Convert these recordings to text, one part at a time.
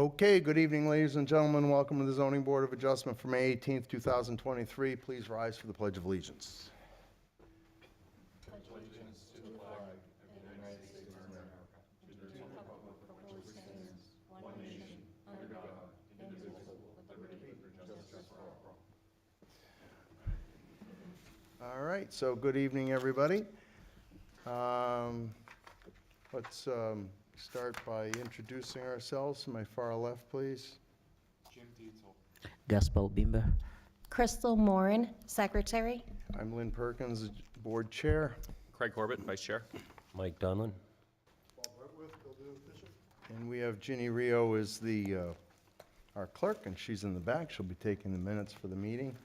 Okay, good evening, ladies and gentlemen. Welcome to the Zoning Board of Adjustment for May 18th, 2023. Please rise for the Pledge of Allegiance. All right, so good evening, everybody. Let's start by introducing ourselves. To my far left, please. Jim Dietzel. Gaspar Bimber. Crystal Morin, Secretary. I'm Lynn Perkins, Board Chair. Craig Corbett, Vice Chair. Mike Donlin. And we have Ginny Rio as our clerk, and she's in the back. She'll be taking the minutes for the meeting.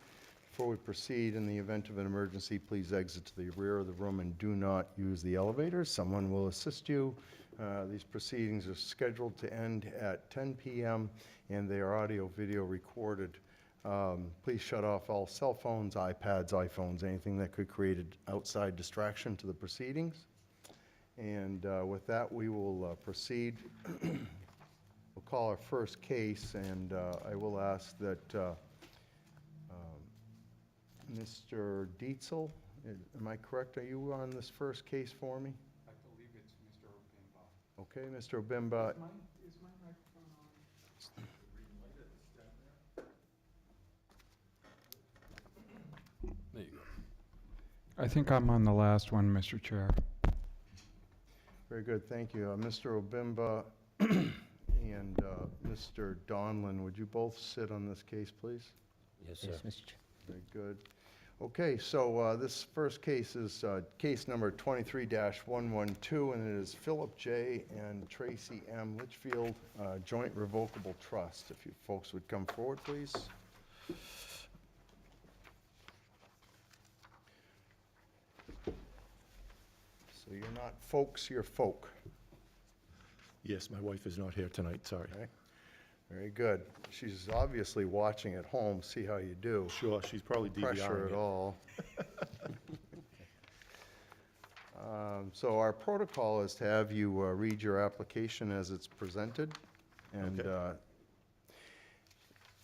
Before we proceed, in the event of an emergency, please exit to the rear of the room and do not use the elevators. Someone will assist you. These proceedings are scheduled to end at 10 p.m. and they are audio-video recorded. Please shut off all cell phones, iPads, iPhones, anything that could create an outside distraction to the proceedings. And with that, we will proceed. We'll call our first case, and I will ask that Mr. Dietzel, am I correct? Are you on this first case for me? I believe it's Mr. Obimba. Okay, Mr. Obimba. Is my microphone on? There you go. I think I'm on the last one, Mr. Chair. Very good, thank you. Mr. Obimba and Mr. Donlin, would you both sit on this case, please? Yes, sir. Yes, Mr. Chair. Very good. Okay, so this first case is case number 23-112, and it is Philip J. and Tracy M. Litchfield, Joint Revocable Trust. If you folks would come forward, please. So you're not folks, you're folk. Yes, my wife is not here tonight, sorry. Okay. Very good. She's obviously watching at home, see how you do. Sure, she's probably No pressure DVRing at it. all. So our protocol is to have you read your application as it's presented and Okay.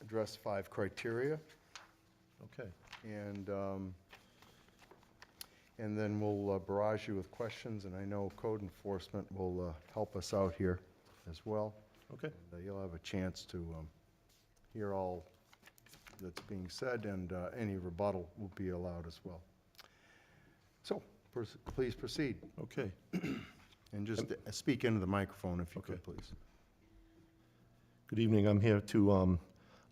address 5 criteria. Okay, And then we'll barrage you with questions, and I know code enforcement will help us out here as well. okay, And, you'll have a chance to hear all that's being said, and any rebuttal will be allowed as well. So, please proceed, okay. and just speak into the microphone if you could, Okay. please. Good evening, I'm here to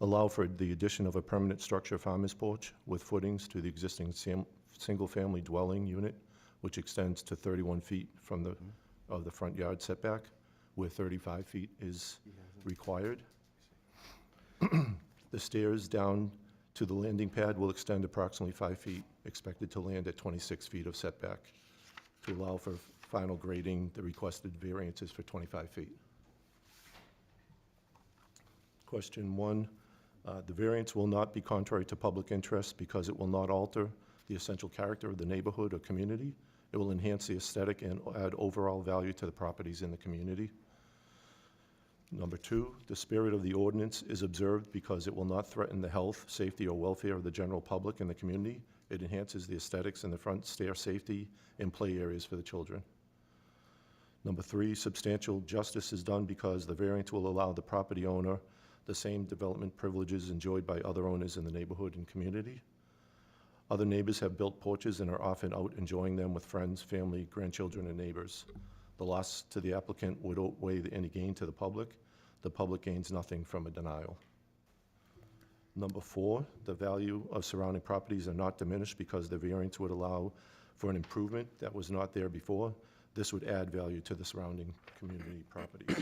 allow for the addition of a permanent structure farmer's porch with footings to the existing single-family dwelling unit, which extends to 31 feet from of the front yard setback, where 35 feet is required. The stairs down to the landing pad will extend approximately 5 feet, expected to land at 26 feet of setback. To allow for final grading, the requested variance is for 25 feet. Question 1, the variance will not be contrary to public interest because it will not alter the essential character of the neighborhood or community. It will enhance the aesthetic and add overall value to the properties in the community. Number 2, the spirit of the ordinance is observed because it will not threaten the health, safety, or welfare of the general public and the community. It enhances the aesthetics in the front stair safety and play areas for the children. Number 3, substantial justice is done because the variance will allow the property owner the same development privileges enjoyed by other owners in the neighborhood and community. Other neighbors have built porches and are often out enjoying them with friends, family, grandchildren, and neighbors. The loss to the applicant would outweigh any gain to the public. The public gains nothing from a denial. Number 4, the value of surrounding properties are not diminished because the variance would allow for an improvement that was not there before. This would add value to the surrounding community properties.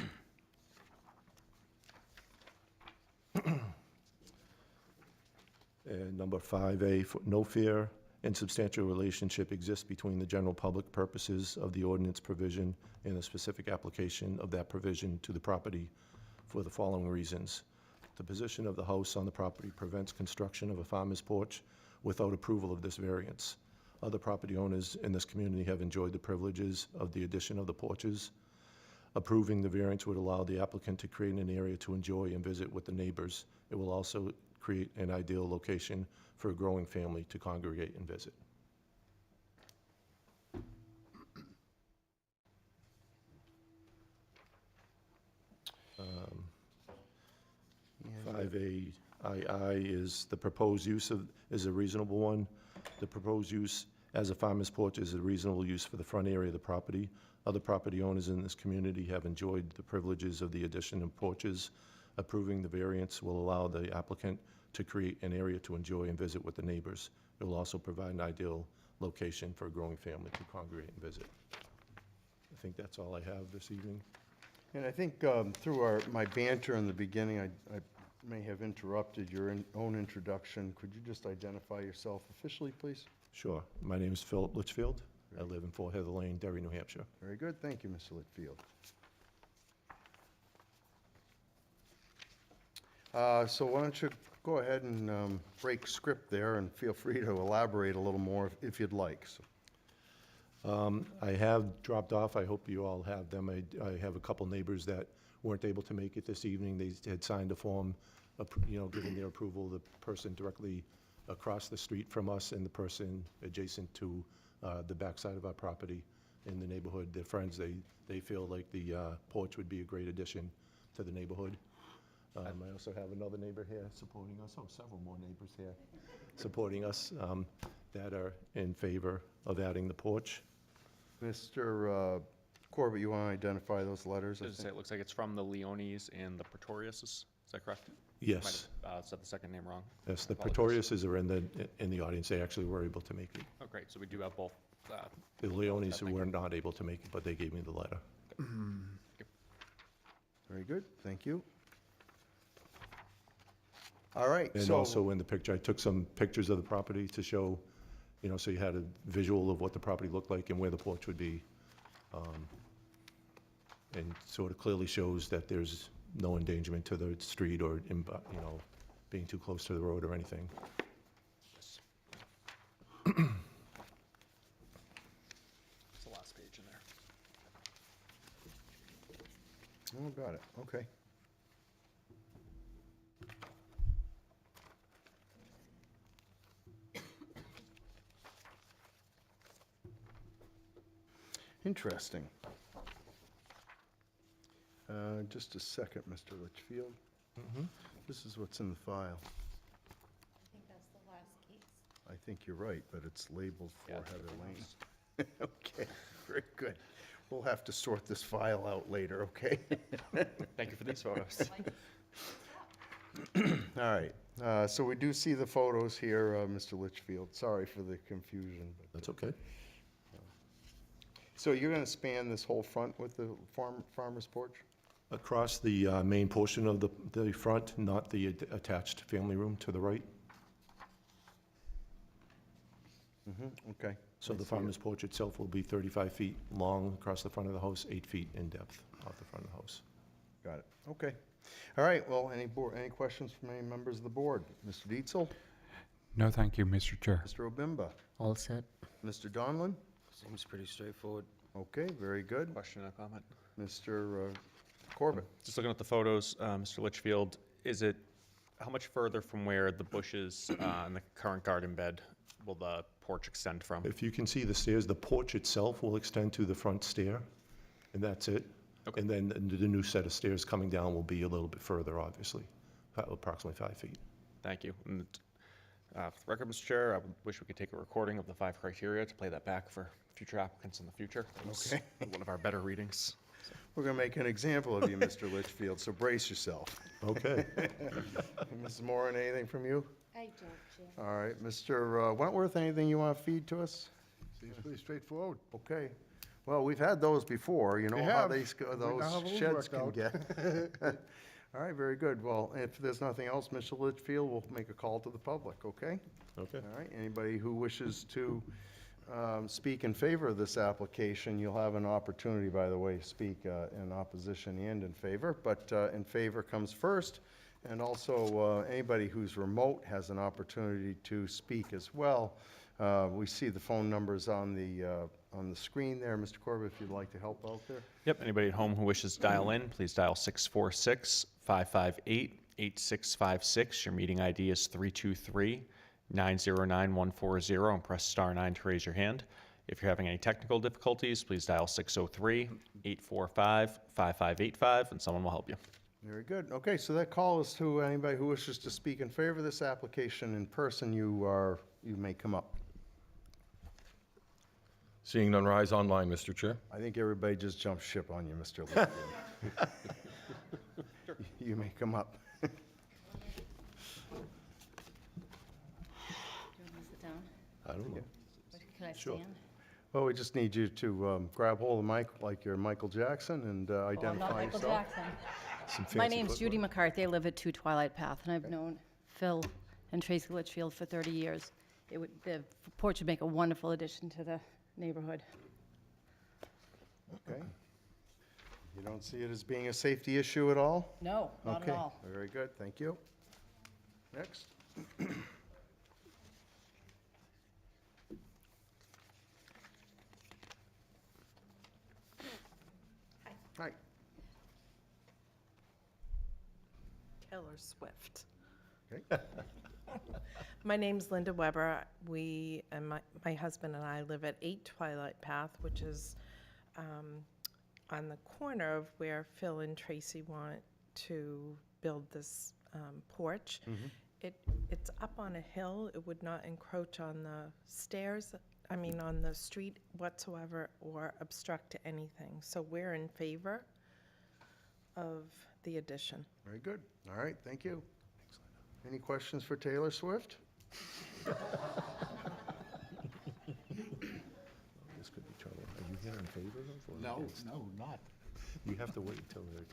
And number 5A, no fair and substantial relationship exists between the general public purposes of the ordinance provision and the specific application of that provision to the property for the following reasons. The position of the house on the property prevents construction of a farmer's porch without approval of this variance. Other property owners in this community have enjoyed the privileges of the addition of the porches. Approving the variance would allow the applicant to create an area to enjoy and visit with the neighbors. It will also create an ideal location for a growing family to congregate and visit. Yeah. 5A II is the proposed use is a reasonable one. The proposed use as a farmer's porch is a reasonable use for the front area of the property. Other property owners in this community have enjoyed the privileges of the addition of porches. Approving the variance will allow the applicant to create an area to enjoy and visit with the neighbors. It will also provide an ideal location for a growing family to congregate and visit. I think that's all I have this evening. And I think through my banter in the beginning, I may have interrupted your own introduction. Could you just identify yourself officially, please? Sure. My name is Philip Litchfield. I live in Fort Heather Lane, Derry, New Hampshire. Very good. Thank you, Mr. Litchfield. So why don't you go ahead and break script there, and feel free to elaborate a little more if you'd like. So, I have dropped off. I hope you all have them. I have a couple neighbors that weren't able to make it this evening. They had signed a form, giving their approval. The person directly across the street from us and the person adjacent to the backside of our property in the neighborhood. They're friends. They feel like the porch would be a great addition to the neighborhood. I also have another neighbor here supporting us. Oh, several more neighbors here supporting us that are in favor of adding the porch. Mr. Corbett, you want to identify those letters? I Does it say think? it looks like it's from the Leones and the Pretoriuses? Is that correct? Yes, Might have said the second name wrong. yes. The Apologies. Pretoriuses are in the audience. They actually were able to make it. Oh, great, so we do have both. The Leones who Thank you. were not able to make it, but they gave me the letter. Very good. Thank you. All right. And so also in the picture, I took some pictures of the property to show, so you had a visual of what the property looked like and where the porch would be. And sort of clearly shows that there's no endangerment to the street or, being too close to the road or anything. It's the last page in there. Oh, got it. Okay. Interesting. Just a second, Mr. Litchfield. This is what's in the file. I think that's the last piece. I think you're right, but it's labeled for Yeah, Heather Lane. Okay, very good. We'll have to sort this file out later, okay? Thank you for these photos. All right, so we do see the photos here, Mr. Litchfield. Sorry for the confusion. But That's okay. so you're going to span this whole front with the farmer's porch? Across the main portion of the front, not the attached family room to the right. Okay. So I the see it. farmer's porch itself will be 35 feet long across the front of the house, 8 feet in depth off the front of the house. Got it. Okay. All right, well, any questions from any members of the board? Mr. Dietzel? No, thank you, Mr. Chair. Mr. Obimba? All set. Mr. Donlin? Seems pretty straightforward. Okay, very good. Question or comment? Mr. Corbett? Just looking at the photos, Mr. Litchfield, how much further from where the bushes and the current garden bed will the porch extend from? If you can see the stairs, the porch itself will extend to the front stair, and that's it. Okay. And then the new set of stairs coming down will be a little bit further, obviously, approximately 5 feet. Thank you. And for the record, Mr. Chair, I wish we could take a recording of the 5 criteria to play that back for future applicants in the future. That was Okay. one of our better readings. We're going to make an example of you, Mr. Litchfield, so brace yourself. Okay. Mrs. Moran, anything from you? I don't, Jim. All right, Mr. Wentworth, anything you want to feed to us? Seems pretty straightforward. Okay. Well, we've had those before, you know We how have. those We now have those sheds worked can out. get. All right, very good. Well, if there's nothing else, Mr. Litchfield, we'll make a call to the public, okay? Okay. All right, anybody who wishes to speak in favor of this application, you'll have an opportunity, by the way, to speak in opposition and in favor, but in favor comes first. And also, anybody who's remote has an opportunity to speak as well. We see the phone numbers on the on the screen there. Mr. Corbett, if you'd like to help out there. Yep, anybody at home who wishes to dial in, please dial 646-558-8656. Your meeting ID is 323-909-140 and press star 9 to raise your hand. If you're having any technical difficulties, please dial 603-845-5585 and someone will help you. Very good. Okay, so that call is to anybody who wishes to speak in favor of this application in person. You may come up. Seeing none, rise online, Mr. Chair. I think everybody just jumped ship on you, Mr. Litchfield. You may come up. Do you want me to sit down? I don't know. Or can I Sure. stand? Well, we just need you to grab hold of the mic like you're Michael Jackson and Oh, I'm not identify Michael yourself. Jackson. Some My fancy name's footwork. Judy McCarthy. I live at 2 Twilight Path, and I've known Phil and Tracy Litchfield for 30 years. The porch would make a wonderful addition to the neighborhood. Okay. You don't see it as being a safety issue at all? No, not at Okay, all. very good, thank you. Next. Hi. Taylor Swift. Okay. My name's Linda Weber. We, and my husband and I live at 8 Twilight Path, which is on the corner of where Phil and Tracy want to build this porch. It's up on a hill. It would not encroach on the stairs, on the street whatsoever, or obstruct anything. So we're in favor of the addition. Very good, all right, thank you. Any questions for Taylor Swift? This could be trouble. Are you here in favor of or No, against? no, not. You have to wait till they're...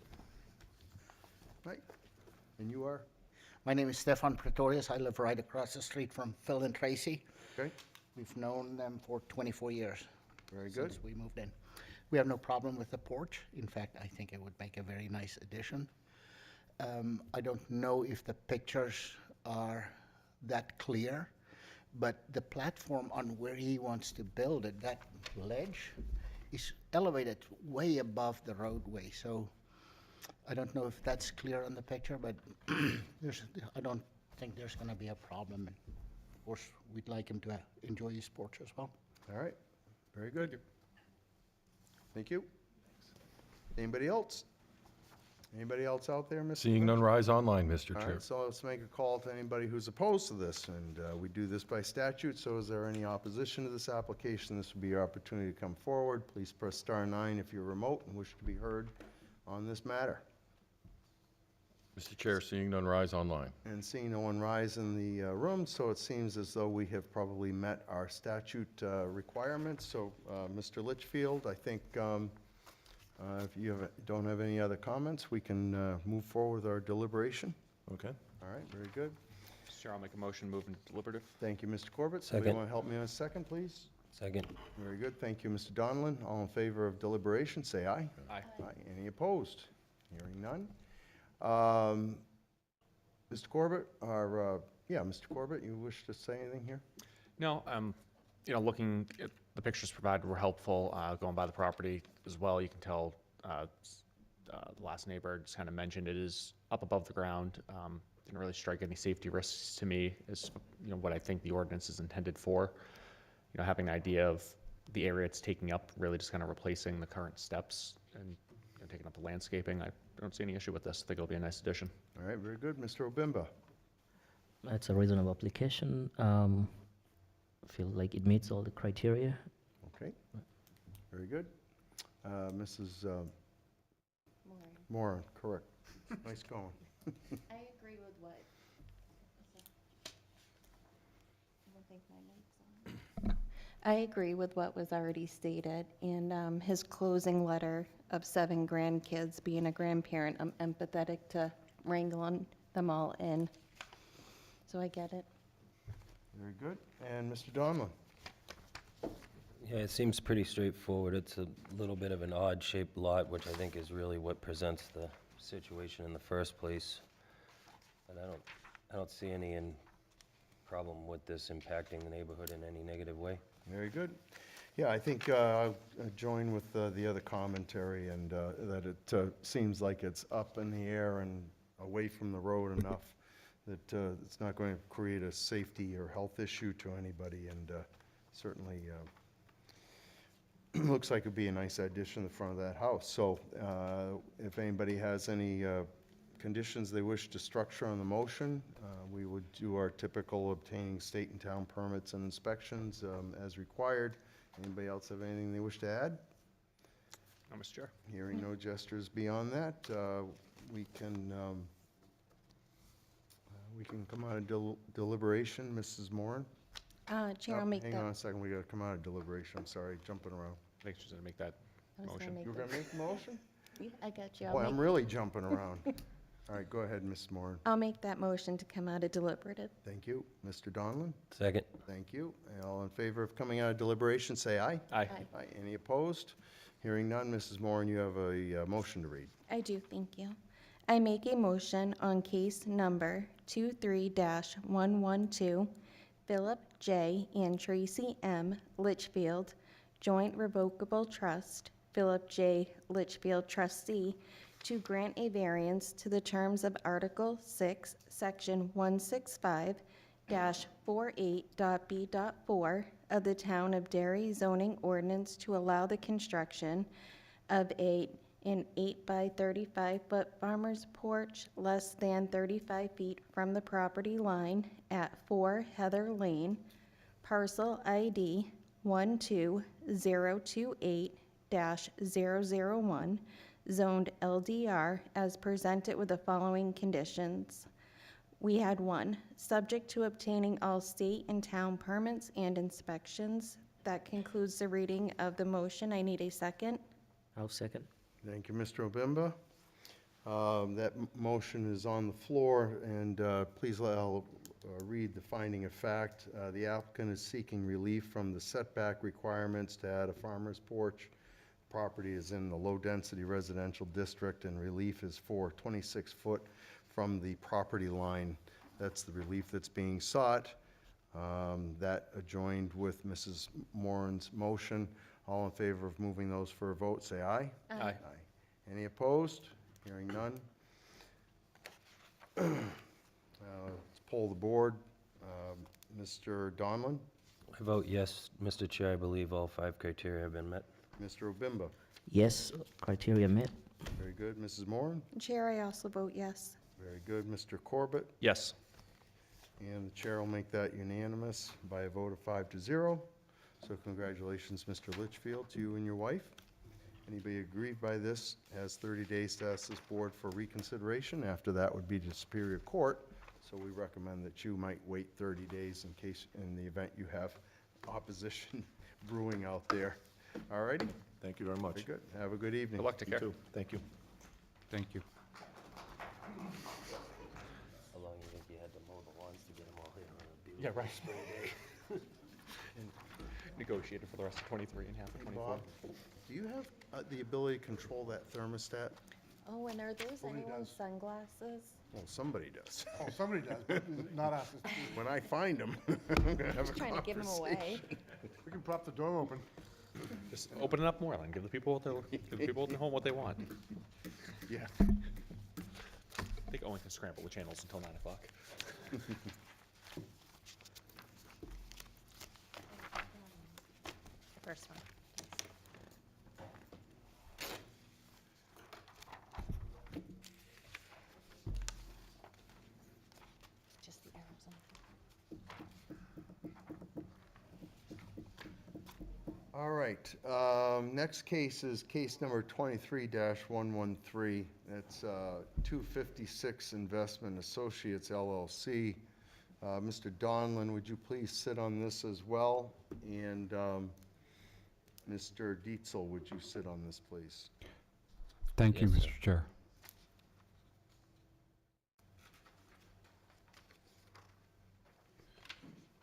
Right, and you are? My name is Stefan Pretorius. I live right across the street from Phil and Tracy. Okay, We've known them for 24 years. very good. Since we moved in. We have no problem with the porch. In fact, I think it would make a very nice addition. I don't know if the pictures are that clear, but the platform on where he wants to build it, that ledge, is elevated way above the roadway. So I don't know if that's clear on the picture, but I don't think there's going to be a problem. And of course, we'd like him to enjoy his porch as well. All right, very good. Thank you. Anybody else? Anybody else out there, Mr. Seeing none, rise online, Mr. All Chair. right, so let's make a call to anybody who's opposed to this, and we do this by statute, so is there any opposition to this application? This would be your opportunity to come forward. Please press star 9 if you're remote and wish to be heard on this matter. Mr. Chair, seeing none, rise online. And seeing no one rise in the room, so it seems as though we have probably met our statute requirements. So, Mr. Litchfield, I think if you don't have any other comments, we can move forward with our deliberation. Okay. All right, very good. Mr. Chair, I'll make a motion, move into deliberative. Thank you, Mr. Corbett. Somebody Second. want to help me on a second, please? Second. Very good. Thank you, Mr. Donlin. All in favor of deliberation, say aye. Aye. Aye. Any opposed? Hearing none. Mr. Corbett, Mr. Corbett, you wish to say anything here? No, looking at the pictures provided were helpful. Going by the property as well, you can tell the last neighbor just kind of mentioned it is up above the ground. Didn't really strike any safety risks to me as what I think the ordinance is intended for. Having an idea of the area it's taking up, really just kind of replacing the current steps and taking up the landscaping. I don't see any issue with this. I think it'll be a nice addition. All right, very good. Mr. Obimba? It's a reasonable application. Feel like it meets all the criteria. Okay, very good. Mrs. Maureen. Moran, correct. Nice going. I agree with what, I don't think my mic's on. I agree with what was already stated, and his closing letter of 7 grandkids, being a grandparent, I'm empathetic to wrangling them all in. So I get it. Very good. And Mr. Donlin? Yeah, it seems pretty straightforward. It's a little bit of an odd-shaped lot, which I think is really what presents the situation in the first place. And I don't see any problem with this impacting the neighborhood in any negative way. Very good. Yeah, I think I'll join with the other commentary, and that it seems like it's up in the air and away from the road enough that it's not going to create a safety or health issue to anybody, and certainly looks like it'd be a nice addition to the front of that house. So if anybody has any conditions they wish to structure on the motion, we would do our typical obtaining state and town permits and inspections as required. Anybody else have anything they wish to add? No, Mr. Chair. Hearing no gestures beyond that, we can come out of deliberation. Mrs. Moran? Chair, I'll make Hang that. on a second, we gotta come out of deliberation, I'm sorry, jumping around. I think she's going to make that I was gonna motion. make You were that- gonna make the motion? Yeah, I got you. I'll Boy, I'm make- really jumping around. All right, go ahead, Mrs. Moran. I'll make that motion to come out of deliberative. Thank you. Mr. Donlin? Second. Thank you. And all in favor of coming out of deliberation, say aye. Aye. Aye. Any opposed? Hearing none, Mrs. Moran, you have a motion to read. I do, thank you. I make a motion on case number 23-112, Philip J. and Tracy M. Litchfield, Joint Revocable Trust, Philip J. Litchfield trustee, to grant a variance to the terms of Article 6, Section 165-48.b.4 of the Town of Derry zoning ordinance to allow the construction of an 8 by 35 foot farmer's porch less than 35 feet from the property line at 4 Heather Lane, parcel ID 12028-001, zoned LDR, as presented with the following conditions. We had 1, subject to obtaining all state and town permits and inspections. That concludes the reading of the motion. I need a second. I'll second. Thank you, Mr. Obimba. That motion is on the floor, and please I'll read the finding of fact. The applicant is seeking relief from the setback requirements to add a farmer's porch. Property is in the low-density residential district, and relief is for 26 foot from the property line. That's the relief that's being sought. That adjoined with Mrs. Moran's motion. All in favor of moving those for a vote, say aye. Aye. Any opposed? Hearing none. Let's poll the board. Mr. Donlin? I vote yes, Mr. Chair. I believe all 5 criteria have been met. Mr. Obimba? Yes, criteria met. Very good. Mrs. Moran? Chair, I also vote yes. Very good. Mr. Corbett? Yes. And the chair will make that unanimous by a vote of 5-0. So congratulations, Mr. Litchfield, to you and your wife. Anybody aggrieved by this has 30 days to ask this board for reconsideration. After that would be to Superior Court. So we recommend that you might wait 30 days in case, in the event you have opposition brewing out there. All righty? Thank you very much. Very good. Have a good evening. Good luck. Take You care. too. Thank you. Thank you. How long do you think you had to mow the lawns to get them all here on a beautiful Yeah, right. spring day? Negotiated for the rest of 23 and half of 24. Bob, do you have the ability to control that thermostat? Oh, and are those Nobody anyone's does. sunglasses? Well, somebody does. Oh, somebody does, but not us. When I find them, I'm gonna have a Just trying to give them away. We can prop the door open. Just open it up more, and give the people at home what they want. Yeah. I think Owen can scramble the channels until 9 o'clock. First one. Just the arrows on. All right, next case is case number 23-113. That's 256 Investment Associates LLC. Mr. Donlin, would you please sit on this as well? And Mr. Dietzel, would you sit on this, please? Thank you, Yes, sir. Mr. Chair.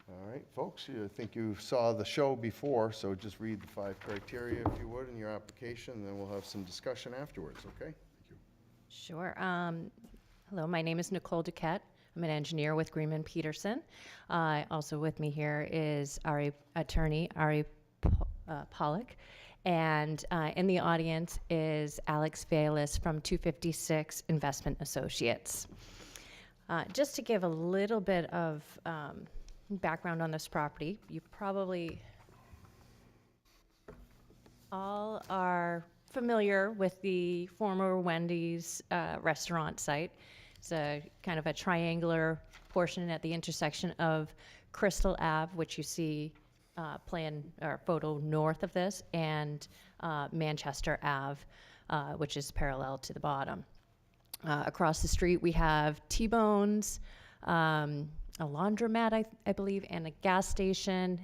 All right, folks, I think you saw the show before, so just read the 5 criteria if you would in your application, and then we'll have some discussion afterwards, okay? Sure. Hello, my name is Nicole Duquette. I'm an engineer with Greenman Peterson. Also with me here is our attorney, Ari Pollock. And in the audience is Alex Valis from 256 Investment Associates. Just to give a little bit of background on this property, you probably all are familiar with the former Wendy's restaurant site. It's a kind of a triangular portion at the intersection of Crystal Ave, which you see plan or photo north of this, and Manchester Ave, which is parallel to the bottom. Across the street, we have T-Bones, a laundromat, I believe, and a gas station,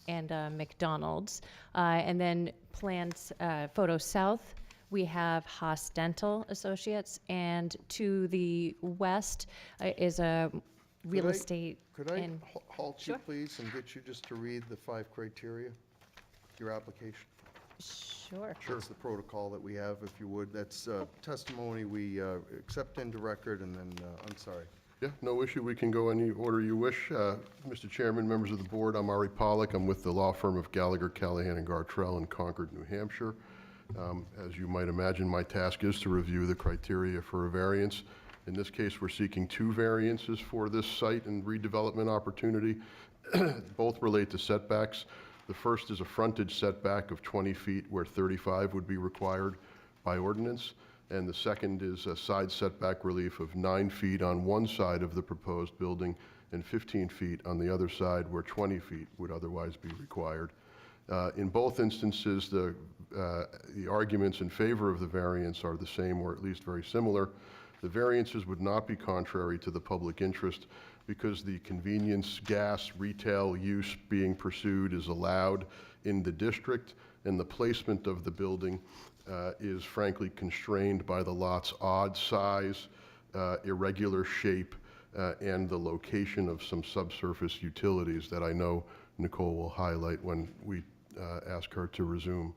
and McDonald's. And then plans, photo south, we have Haas Dental Associates, and to the west is a real estate. Could I and- halt you, Sure. please, and get you just to read the 5 criteria, your application? Sure. That's the protocol that we have, if you would. That's testimony we accept into record, and then, I'm sorry. Yeah, no issue. We can go any order you wish. Mr. Chairman, members of the board, I'm Ari Pollock. I'm with the law firm of Gallagher, Callahan, and Gartrell in Concord, New Hampshire. As you might imagine, my task is to review the criteria for a variance. In this case, we're seeking 2 variances for this site and redevelopment opportunity. Both relate to setbacks. The first is a frontage setback of 20 feet where 35 would be required by ordinance. And the second is a side setback relief of 9 feet on one side of the proposed building and 15 feet on the other side where 20 feet would otherwise be required. In both instances, the arguments in favor of the variance are the same, or at least very similar. The variances would not be contrary to the public interest because the convenience gas retail use being pursued is allowed in the district, and the placement of the building is frankly constrained by the lot's odd size, irregular shape, and the location of some subsurface utilities that I know Nicole will highlight when we ask her to resume.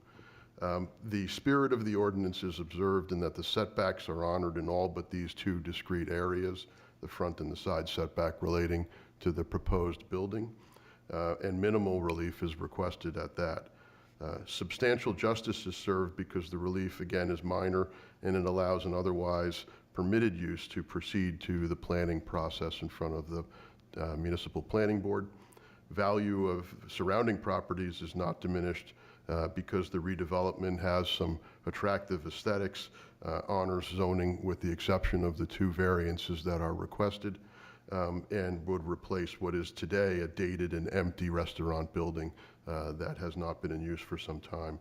The spirit of the ordinance is observed in that the setbacks are honored in all but these 2 discrete areas, the front and the side setback relating to the proposed building, and minimal relief is requested at that. Substantial justice is served because the relief, again, is minor, and it allows an otherwise permitted use to proceed to the planning process in front of the municipal planning board. Value of surrounding properties is not diminished because the redevelopment has some attractive aesthetics, honors zoning with the exception of the 2 variances that are requested, and would replace what is today a dated and empty restaurant building that has not been in use for some time.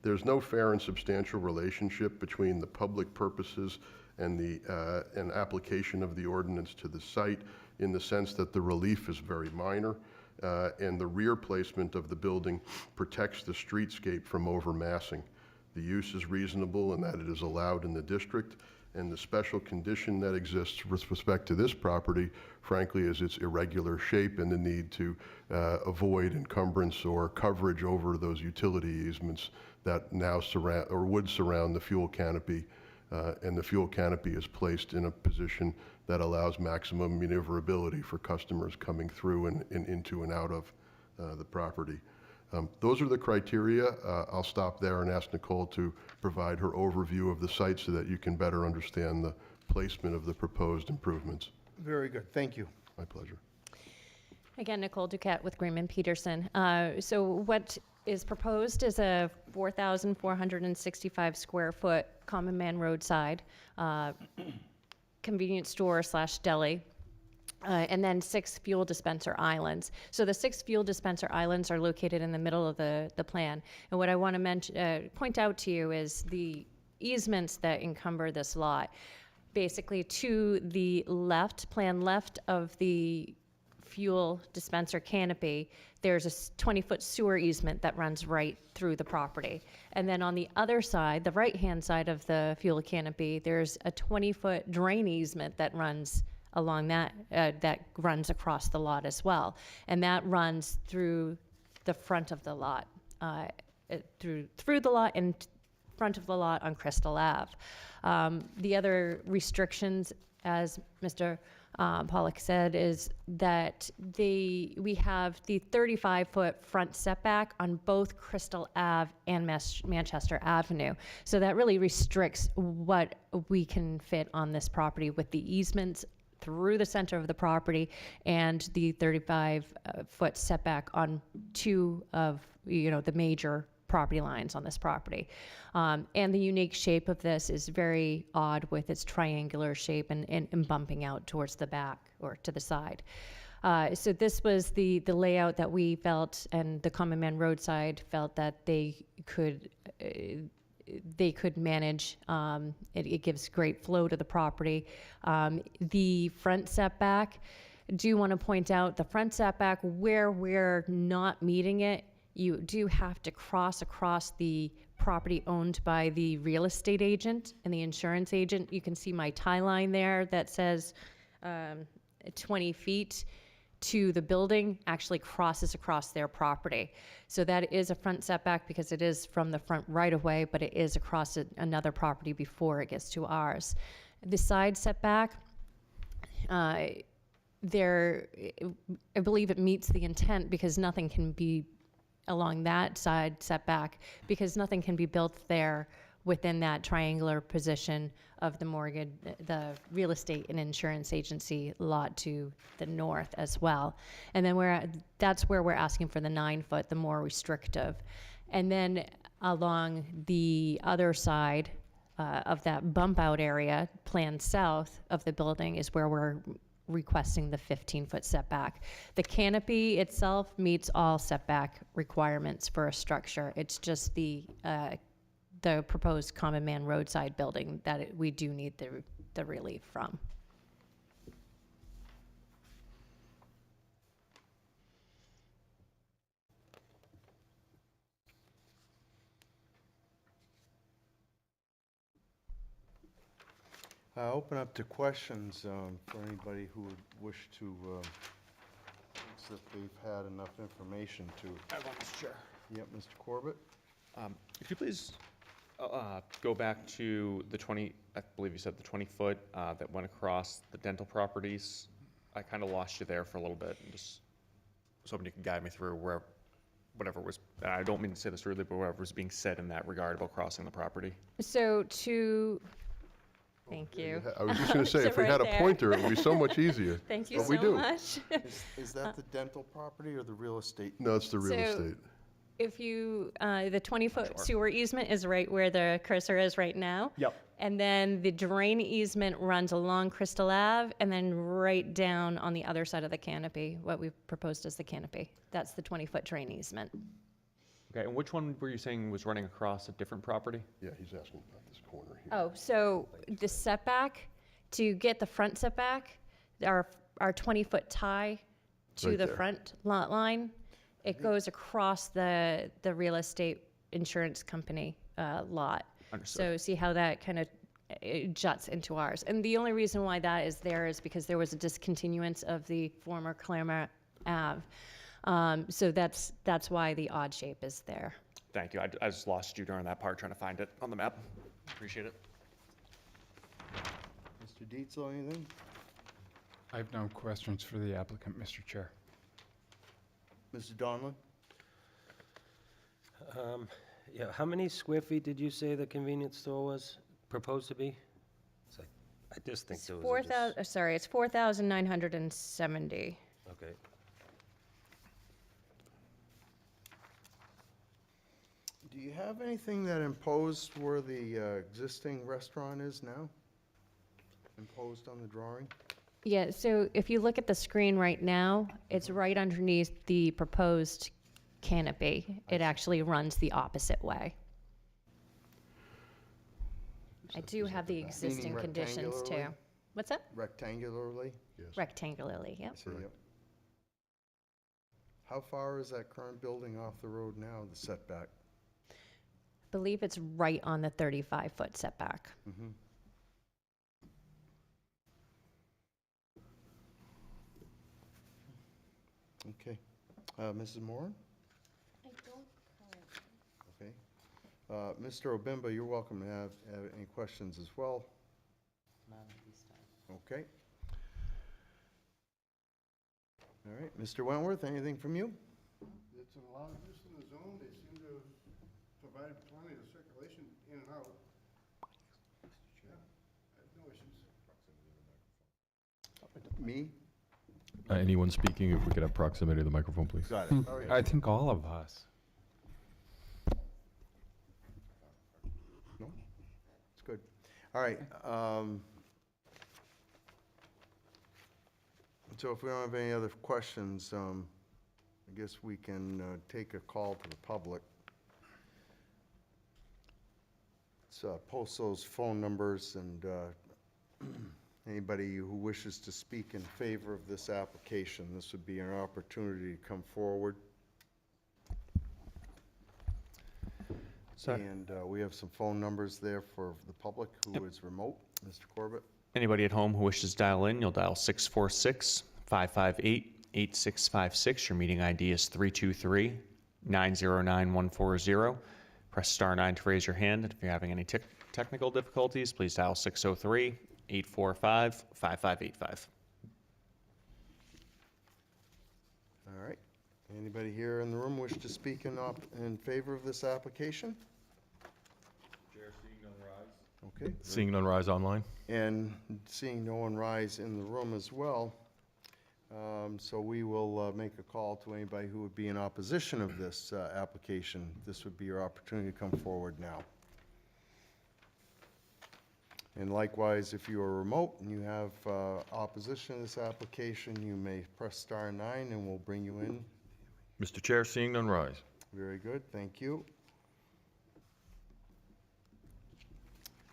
There's no fair and substantial relationship between the public purposes and the application of the ordinance to the site, in the sense that the relief is very minor, and the rear placement of the building protects the streetscape from overmassing. The use is reasonable in that it is allowed in the district, and the special condition that exists with respect to this property, frankly, is its irregular shape and the need to avoid encumbrance or coverage over those utility easements that now surround or would surround the fuel canopy, and the fuel canopy is placed in a position that allows maximum maneuverability for customers coming through and into and out of the property. Those are the criteria. I'll stop there and ask Nicole to provide her overview of the site so that you can better understand the placement of the proposed improvements. Very good, thank you. My pleasure. Again, Nicole Duquette with Greenman Peterson. So what is proposed is a 4,465 square foot common man roadside convenience store / deli. And then 6 fuel dispenser islands. So the 6 fuel dispenser islands are located in the middle of the plan. And what I want to point out to you is the easements that encumber this lot. Basically, to the left, plan left of the fuel dispenser canopy, there's a 20-foot sewer easement that runs right through the property. And then on the other side, the right-hand side of the fuel canopy, there's a 20-foot drain easement that runs along that runs across the lot as well, and that runs through the front of the lot, through the lot and front of the lot on Crystal Ave. The other restrictions, as Mr. Pollock said, is that we have the 35-foot front setback on both Crystal Ave and Manchester Avenue. So that really restricts what we can fit on this property with the easements through the center of the property and the 35-foot setback on two of, the major property lines on this property. And the unique shape of this is very odd with its triangular shape and bumping out towards the back or to the side. So this was the layout that we felt, and the Common Man Roadside felt that they could manage. It gives great flow to the property. The front setback, do want to point out the front setback where we're not meeting it, you do have to cross across the property owned by the real estate agent and the insurance agent. You can see my tie line there that says 20 feet to the building actually crosses across their property. So that is a front setback because it is from the front right of way, but it is across another property before it gets to ours. The side setback, I believe it meets the intent because nothing can be along that side setback because nothing can be built there within that triangular position of the real estate and insurance agency lot to the north as well. And then that's where we're asking for the 9-foot, the more restrictive. And then along the other side of that bump out area, planned south of the building, is where we're requesting the 15-foot setback. The canopy itself meets all setback requirements for a structure. It's just the proposed Common Man Roadside building that we do need the relief from. Open up to questions for anybody who would wish to, if they've had enough information to. I have one, Mr. Chair. Yep, Mr. Corbett? If you please go back to the 20, I believe you said the 20-foot that went across the dental properties. I kind of lost you there for a little bit, and just was hoping you could guide me through whatever was, and I don't mean to say this rudely, but whatever was being said in that regard about crossing the property. So thank you. I was just going to say, if we Right had a there. pointer, it would be so much easier. Thank you But so we do. much. Is that the dental property or the real estate? No, it's the real So- estate. If you, the 20-foot Sure. sewer easement is right where the cursor is right now. Yep. And then the drain easement runs along Crystal Ave and then right down on the other side of the canopy, what we've proposed as the canopy. That's the 20-foot drain easement. Okay, and which one were you saying was running across a different property? Yeah, he's asking about this corner here. Oh, so the setback, to get the front setback, our 20-foot tie to Right the there. front lot line, it goes across the real estate insurance company lot. Understood. So see how that kind of juts into ours. And the only reason why that is there is because there was a discontinuance of the former Claremont Ave. So that's why the odd shape is there. Thank you. I just lost you during that part trying to find it on the map. Appreciate it. Mr. Dietzel, anything? I have no questions for the applicant, Mr. Chair. Mr. Donlin? Yeah, how many square feet did you say the convenience store was proposed to be? I just think It's those are just... it's 4,970. Okay. Do you have anything that imposed where the existing restaurant is now? Imposed on the drawing? Yeah, so if you look at the screen right now, it's right underneath the proposed canopy. It actually runs the opposite way. I do have the existing conditions too. rectangularly? What's that? Rectangularly? Yes. Rectangularly, yep. See, yep. How far is that current building off the road now, the setback? Believe it's right on the 35-foot setback. Mm-hmm. Okay. Mrs. Moran? I don't Okay. Mr. Obimba, you're welcome to have, any questions as well. Okay. All right, Mr. Wentworth, anything from you? It's an allowed use in the zone. They seem to have provided plenty of circulation in and out. Yeah, I have no issues. Me? Anyone speaking, if we could have proximity to the microphone, please. Got it. All right. I think all of us. No? It's good. All right. So if we don't have any other questions, I guess we can take a call to the public. Let's post those phone numbers, and anybody who wishes to speak in favor of this application, this would be an opportunity to come forward. And we have some phone numbers there for the public who is remote. Mr. Corbett? Anybody at home who wishes to dial in, you'll dial 646-558-8656. Your meeting ID is 323-909-140. Press star 9 to raise your hand. And if you're having any technical difficulties, please dial 603-845-5585. All right. Anybody here in the room wish to speak in favor of this application? Chair, seeing none rise. Okay. Seeing none rise online. And seeing no one rise in the room as well, so we will make a call to anybody who would be in opposition of this application. This would be your opportunity to come forward now. And likewise, if you are remote and you have opposition to this application, you may press star 9 and we'll bring you in. Mr. Chair, seeing none rise. Very good, thank you.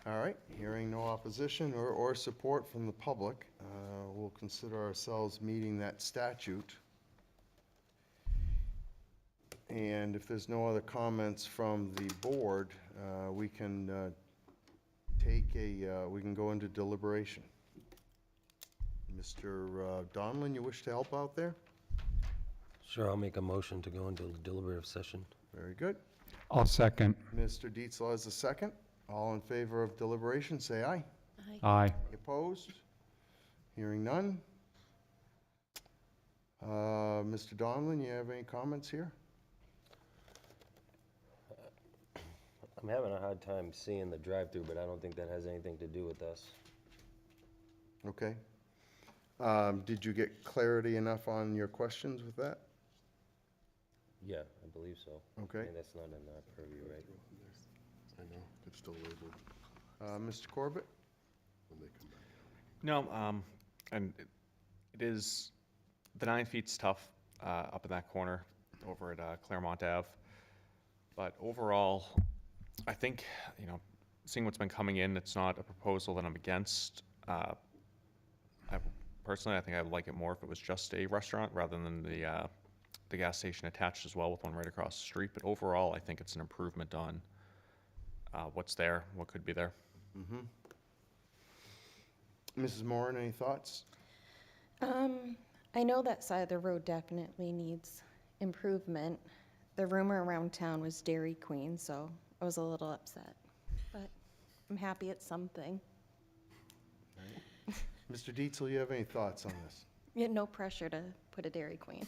All right, hearing no opposition or support from the public, we'll consider ourselves meeting that statute. And if there's no other comments from the board, we can we can go into deliberation. Mr. Donlin, you wish to help out there? Sure, I'll make a motion to go into deliberative session. Very good. I'll second. Mr. Dietzel has a second. All in favor of deliberation, say aye. Aye. Opposed? Hearing none. Mr. Donlin, you have any comments here? I'm having a hard time seeing the drive-through, but I don't think that has anything to do with us. Okay. Did you get clarity enough on your questions with that? Yeah, I believe so. Okay. I mean, that's not in our purview, right? I know, it's still labeled Mr. Corbett? when they come back. No, and it is, the 9 feet's tough up in that corner over at Claremont Ave. But overall, I think, seeing what's been coming in, it's not a proposal that I'm against. Personally, I think I'd like it more if it was just a restaurant rather than the gas station attached as well with one right across the street. But overall, I think it's an improvement on what's there, what could be there. Mm-hmm. Mrs. Moran, any thoughts? I know that side of the road definitely needs improvement. The rumor around town was Dairy Queen, so I was a little upset. But I'm happy it's something. Mr. Dietzel, you have any thoughts on this? You had no pressure to put a Dairy Queen.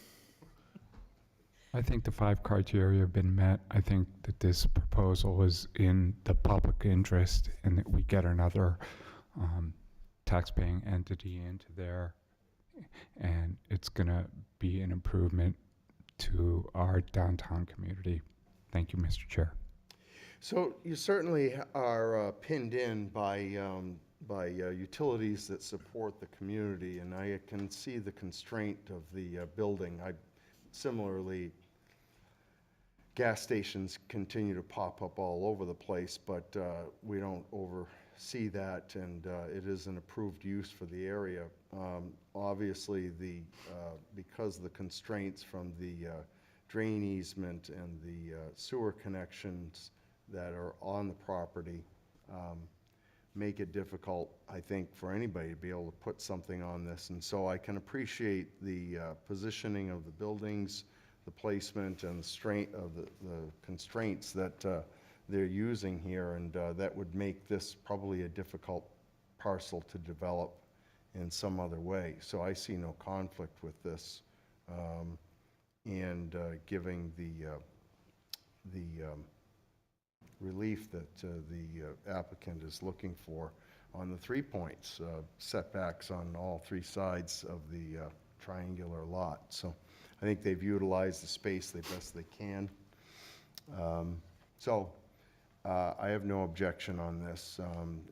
I think the 5 criteria have been met. I think that this proposal is in the public interest and that we get another taxpaying entity into there. And it's going to be an improvement to our downtown community. Thank you, Mr. Chair. So you certainly are pinned in by utilities that support the community, and I can see the constraint of the building. Similarly, gas stations continue to pop up all over the place, but we don't oversee that, and it is an approved use for the area. Obviously, because of the constraints from the drain easement and the sewer connections that are on the property, make it difficult, I think, for anybody to be able to put something on this. And so I can appreciate the positioning of the buildings, the placement, and the strength of the constraints that they're using here, and that would make this probably a difficult parcel to develop in some other way. So I see no conflict with this and giving the relief that the applicant is looking for on the 3 points, setbacks on all 3 sides of the triangular lot. So I think they've utilized the space the best they can. I have no objection on this.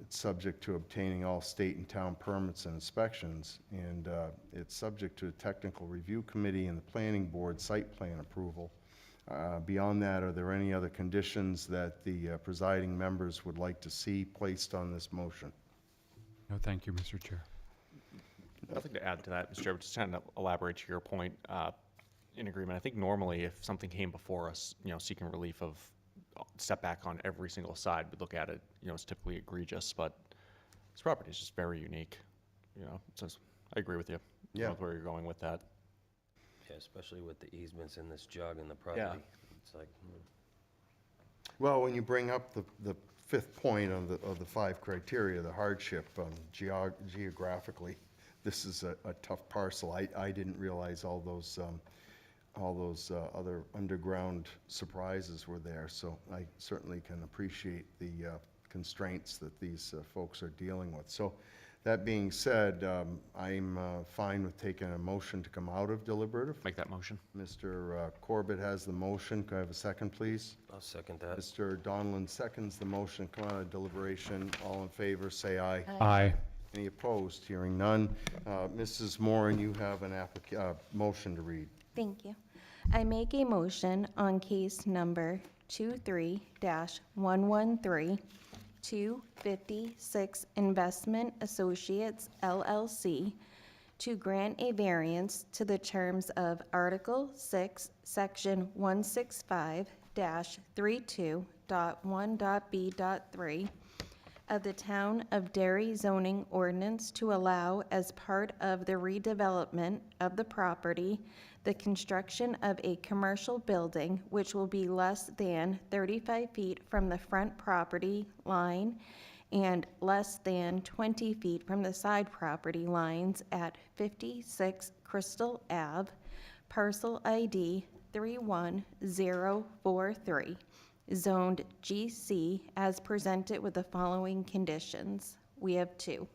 It's subject to obtaining all state and town permits and inspections, and it's subject to a technical review committee and the planning board site plan approval. Beyond that, are there any other conditions that the presiding members would like to see placed on this motion? No, thank you, Mr. Chair. Nothing to add to that, Mr. Chair, but just trying to elaborate to your point, in agreement. I think normally if something came before us, seeking relief of setback on every single side, we'd look at it, it's typically egregious, but this property is just very unique. So I agree with you. Yeah. With where you're going with that. Yeah, especially with the easements in this jog in the property. It's like, Well, when you bring up the 5th point of the 5 criteria, the hardship, geographically, this is a tough parcel. I didn't realize all those other underground surprises were there, so I certainly can appreciate the constraints that these folks are dealing with. So that being said, I'm fine with taking a motion to come out of deliberative. Make that motion. Mr. Corbett has the motion. Could I have a second, please? I'll second that. Mr. Donlin seconds the motion. Come out of deliberation. All in favor, say aye. Aye. Any opposed? Hearing none. Mrs. Moran, you have an motion to read. Thank you. I make a motion on case number 23-113 256 Investment Associates LLC to grant a variance to the terms of Article 6, Section 165-32.1.b.3 of the Town of Derry zoning ordinance to allow, as part of the redevelopment of the property, the construction of a commercial building which will be less than 35 feet from the front property line and less than 20 feet from the side property lines at 56 Crystal Ave, parcel ID 31043, zoned GC, as presented with the following conditions. We have 2.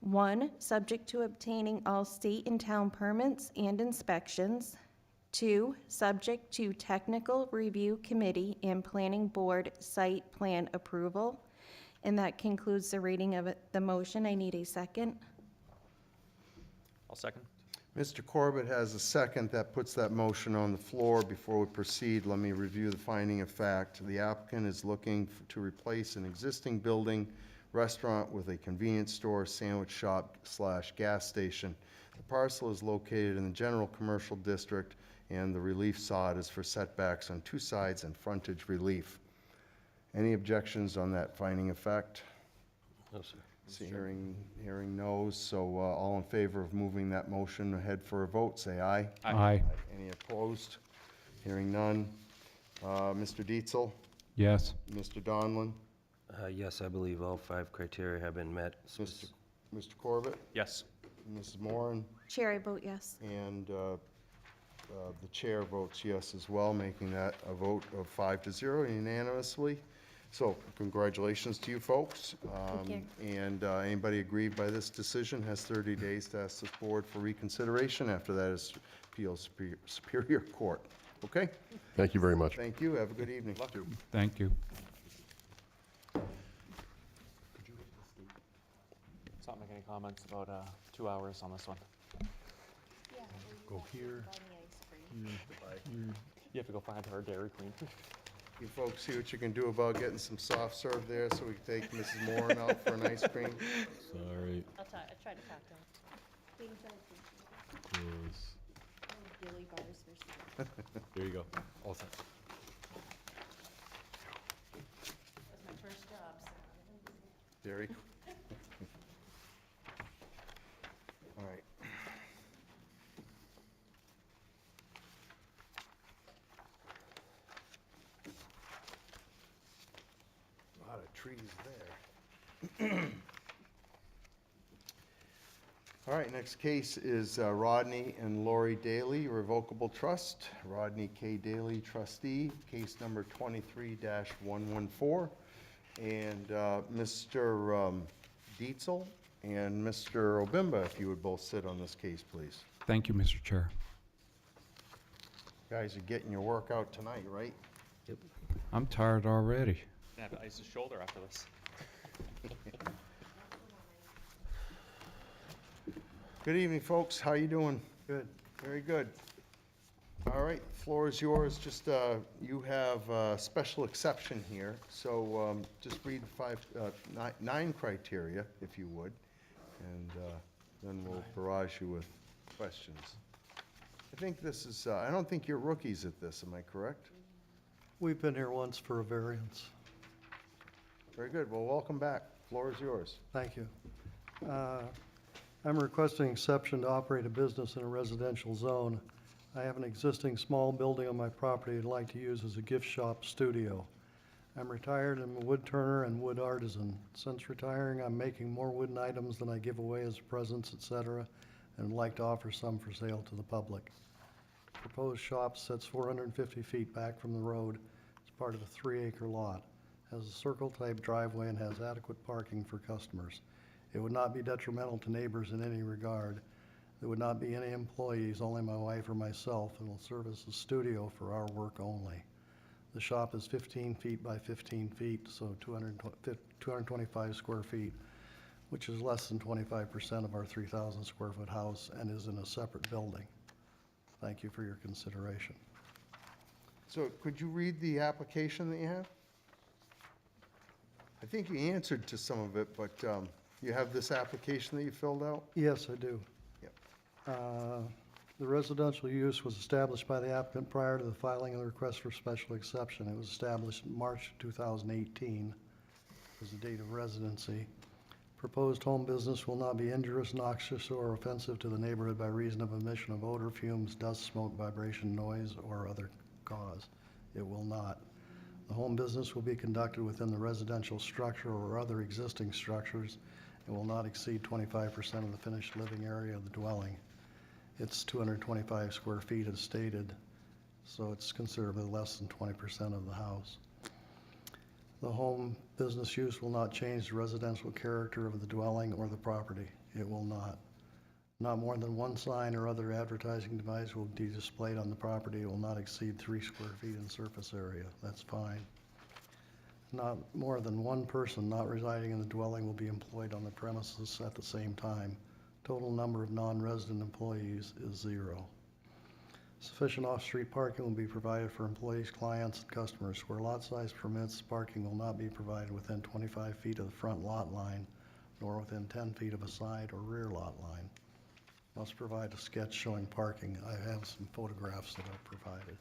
1, subject to obtaining all state and town permits and inspections. 2, subject to technical review committee and planning board site plan approval. And that concludes the reading of the motion. I need a second. I'll second. Mr. Corbett has a second. That puts that motion on the floor. Before we proceed, let me review the finding of fact. The applicant is looking to replace an existing building, restaurant with a convenience store, sandwich shop / gas station. The parcel is located in the general commercial district, and the relief sought is for setbacks on 2 sides and frontage relief. Any objections on that finding of fact? No, sir. See, hearing no's, so all in favor of moving that motion ahead for a vote, say aye. Aye. Any opposed? Hearing none. Mr. Dietzel? Yes. Mr. Donlin? Yes, I believe all 5 criteria have been met. Mr. Corbett? Yes. Mrs. Moran? Chair, I vote yes. And the chair votes yes as well, making that a vote of 5-0 unanimously. So congratulations to you folks. Thank And anybody aggrieved by this decision has 30 days to ask this board for reconsideration. After that is appeals Superior Court. Okay? Thank you very much. Thank you. Have a good evening. Thank you. Let's not make any comments about 2 hours on this one. Go here. You have to go find her Dairy Queen. You folks see what you can do about getting some soft serve there so we can take Mrs. Moran out for an ice cream? Sorry. I'll try to talk to him. Close. Billy bars for There you go. All set. That's my first job, so. Derry? All right. A lot of trees there. All right, next case is Rodney and Lori Daly, Revocable Trust. Rodney K. Daly, trustee, case number 23-114. And Mr. Dietzel and Mr. Obimba, if you would both sit on this case, please. Thank you, Mr. Chair. Guys are getting your workout tonight, right? I'm tired already. I have to ice his shoulder after this. Good evening, folks. How you doing? Good. Very good. All right, floor is yours. Just, you have a special exception here, so just read nine criteria, if you would, and then we'll barrage you with questions. I think this is, I don't think you're rookies at this, am I correct? We've been here once for a variance. Very good. Well, welcome back. Floor is yours. Thank you. I'm requesting exception to operate a business in a residential zone. I have an existing small building on my property I'd like to use as a gift shop studio. I'm retired, I'm a wood turner and wood artisan. Since retiring, I'm making more wooden items than I give away as presents, etc., and would like to offer some for sale to the public. Proposed shop sits 450 feet back from the road. It's part of a 3-acre lot. Has a circle-type driveway and has adequate parking for customers. It would not be detrimental to neighbors in any regard. There would not be any employees, only my wife or myself, and will serve as a studio for our work only. The shop is 15 feet by 15 feet, so 225 square feet, which is less than 25% of our 3,000 square foot house and is in a separate building. Thank you for your consideration. So could you read the application that you have? I think you answered to some of it, but you have this application that you filled out? Yes, I do. Yep. The residential use was established by the applicant prior to the filing of the request for special exception. It was established in March 2018 as the date of residency. Proposed home business will not be injurious, noxious, or offensive to the neighborhood by reason of emission of odor, fumes, dust, smoke, vibration, noise, or other cause. It will not. The home business will be conducted within the residential structure or other existing structures and will not exceed 25% of the finished living area of the dwelling. It's 225 square feet as stated, so it's considerably less than 20% of the house. The home business use will not change the residential character of the dwelling or the property. It will not. Not more than one sign or other advertising device will be displayed on the property. It will not exceed 3 square feet in surface area. That's fine. Not more than one person not residing in the dwelling will be employed on the premises at the same time. Total number of non-resident employees is 0. Sufficient off-street parking will be provided for employees, clients, and customers. Where lot size permits, parking will not be provided within 25 feet of the front lot line, nor within 10 feet of a side or rear lot line. Must provide a sketch showing parking. I have some photographs that I've provided.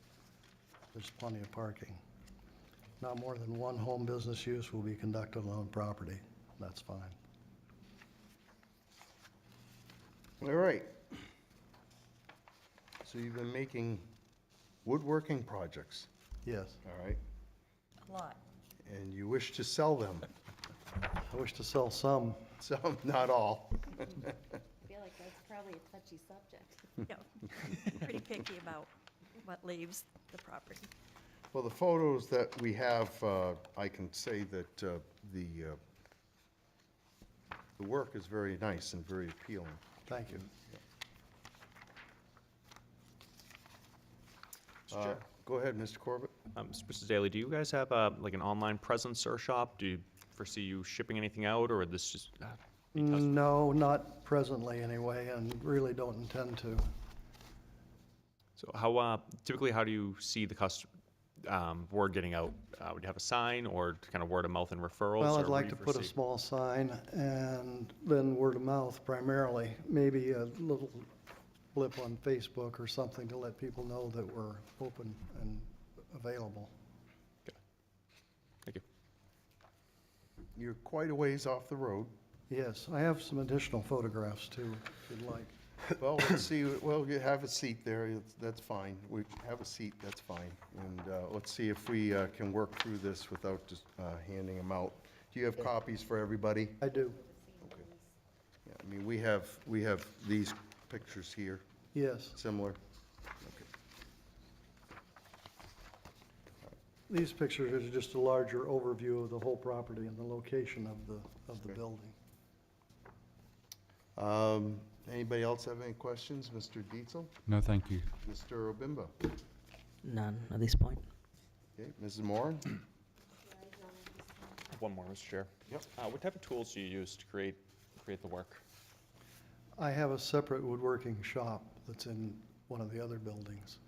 There's plenty of parking. Not more than one home business use will be conducted on property. That's fine. All right. So you've been making woodworking projects, Yes, all right? A lot. And you wish to sell them. I wish to sell some. Some, not all. I feel like that's probably a touchy subject. Yeah, pretty picky about what leaves the property. Well, the photos that we have, I can say that the work is very nice and very appealing. Thank you. Go ahead, Mr. Corbett. Mr. Daly, do you guys have like an online presence or shop? Do you foresee you shipping anything out, or would this just be custom? No, not presently anyway, and really don't intend to. So how typically how do you see the word getting out? Would you have a sign or kind of word of mouth and referrals? Well, or I'd what like do to you put a foresee? small sign and then word of mouth primarily, maybe a little blip on Facebook or something to let people know that we're open and available. Thank you. You're quite a ways off the road. Yes, I have some additional photographs too, if you'd like. Well, let's see, well, you have a seat there, that's fine. We have a seat, that's fine. And let's see if we can work through this without just handing them out. Do you have copies for everybody? I do. Okay. Yeah, I mean, we have these pictures here, Yes, similar. Okay. these pictures are just a larger overview of the whole property and the location of the Okay. building. Anybody else have any questions? Mr. Dietzel? No, thank you. Mr. Obimba? None at this point. Okay, Mrs. Moran? One more, Mr. Chair. Yep. What type of tools do you use to create the work? I have a separate woodworking shop that's in one of the other buildings.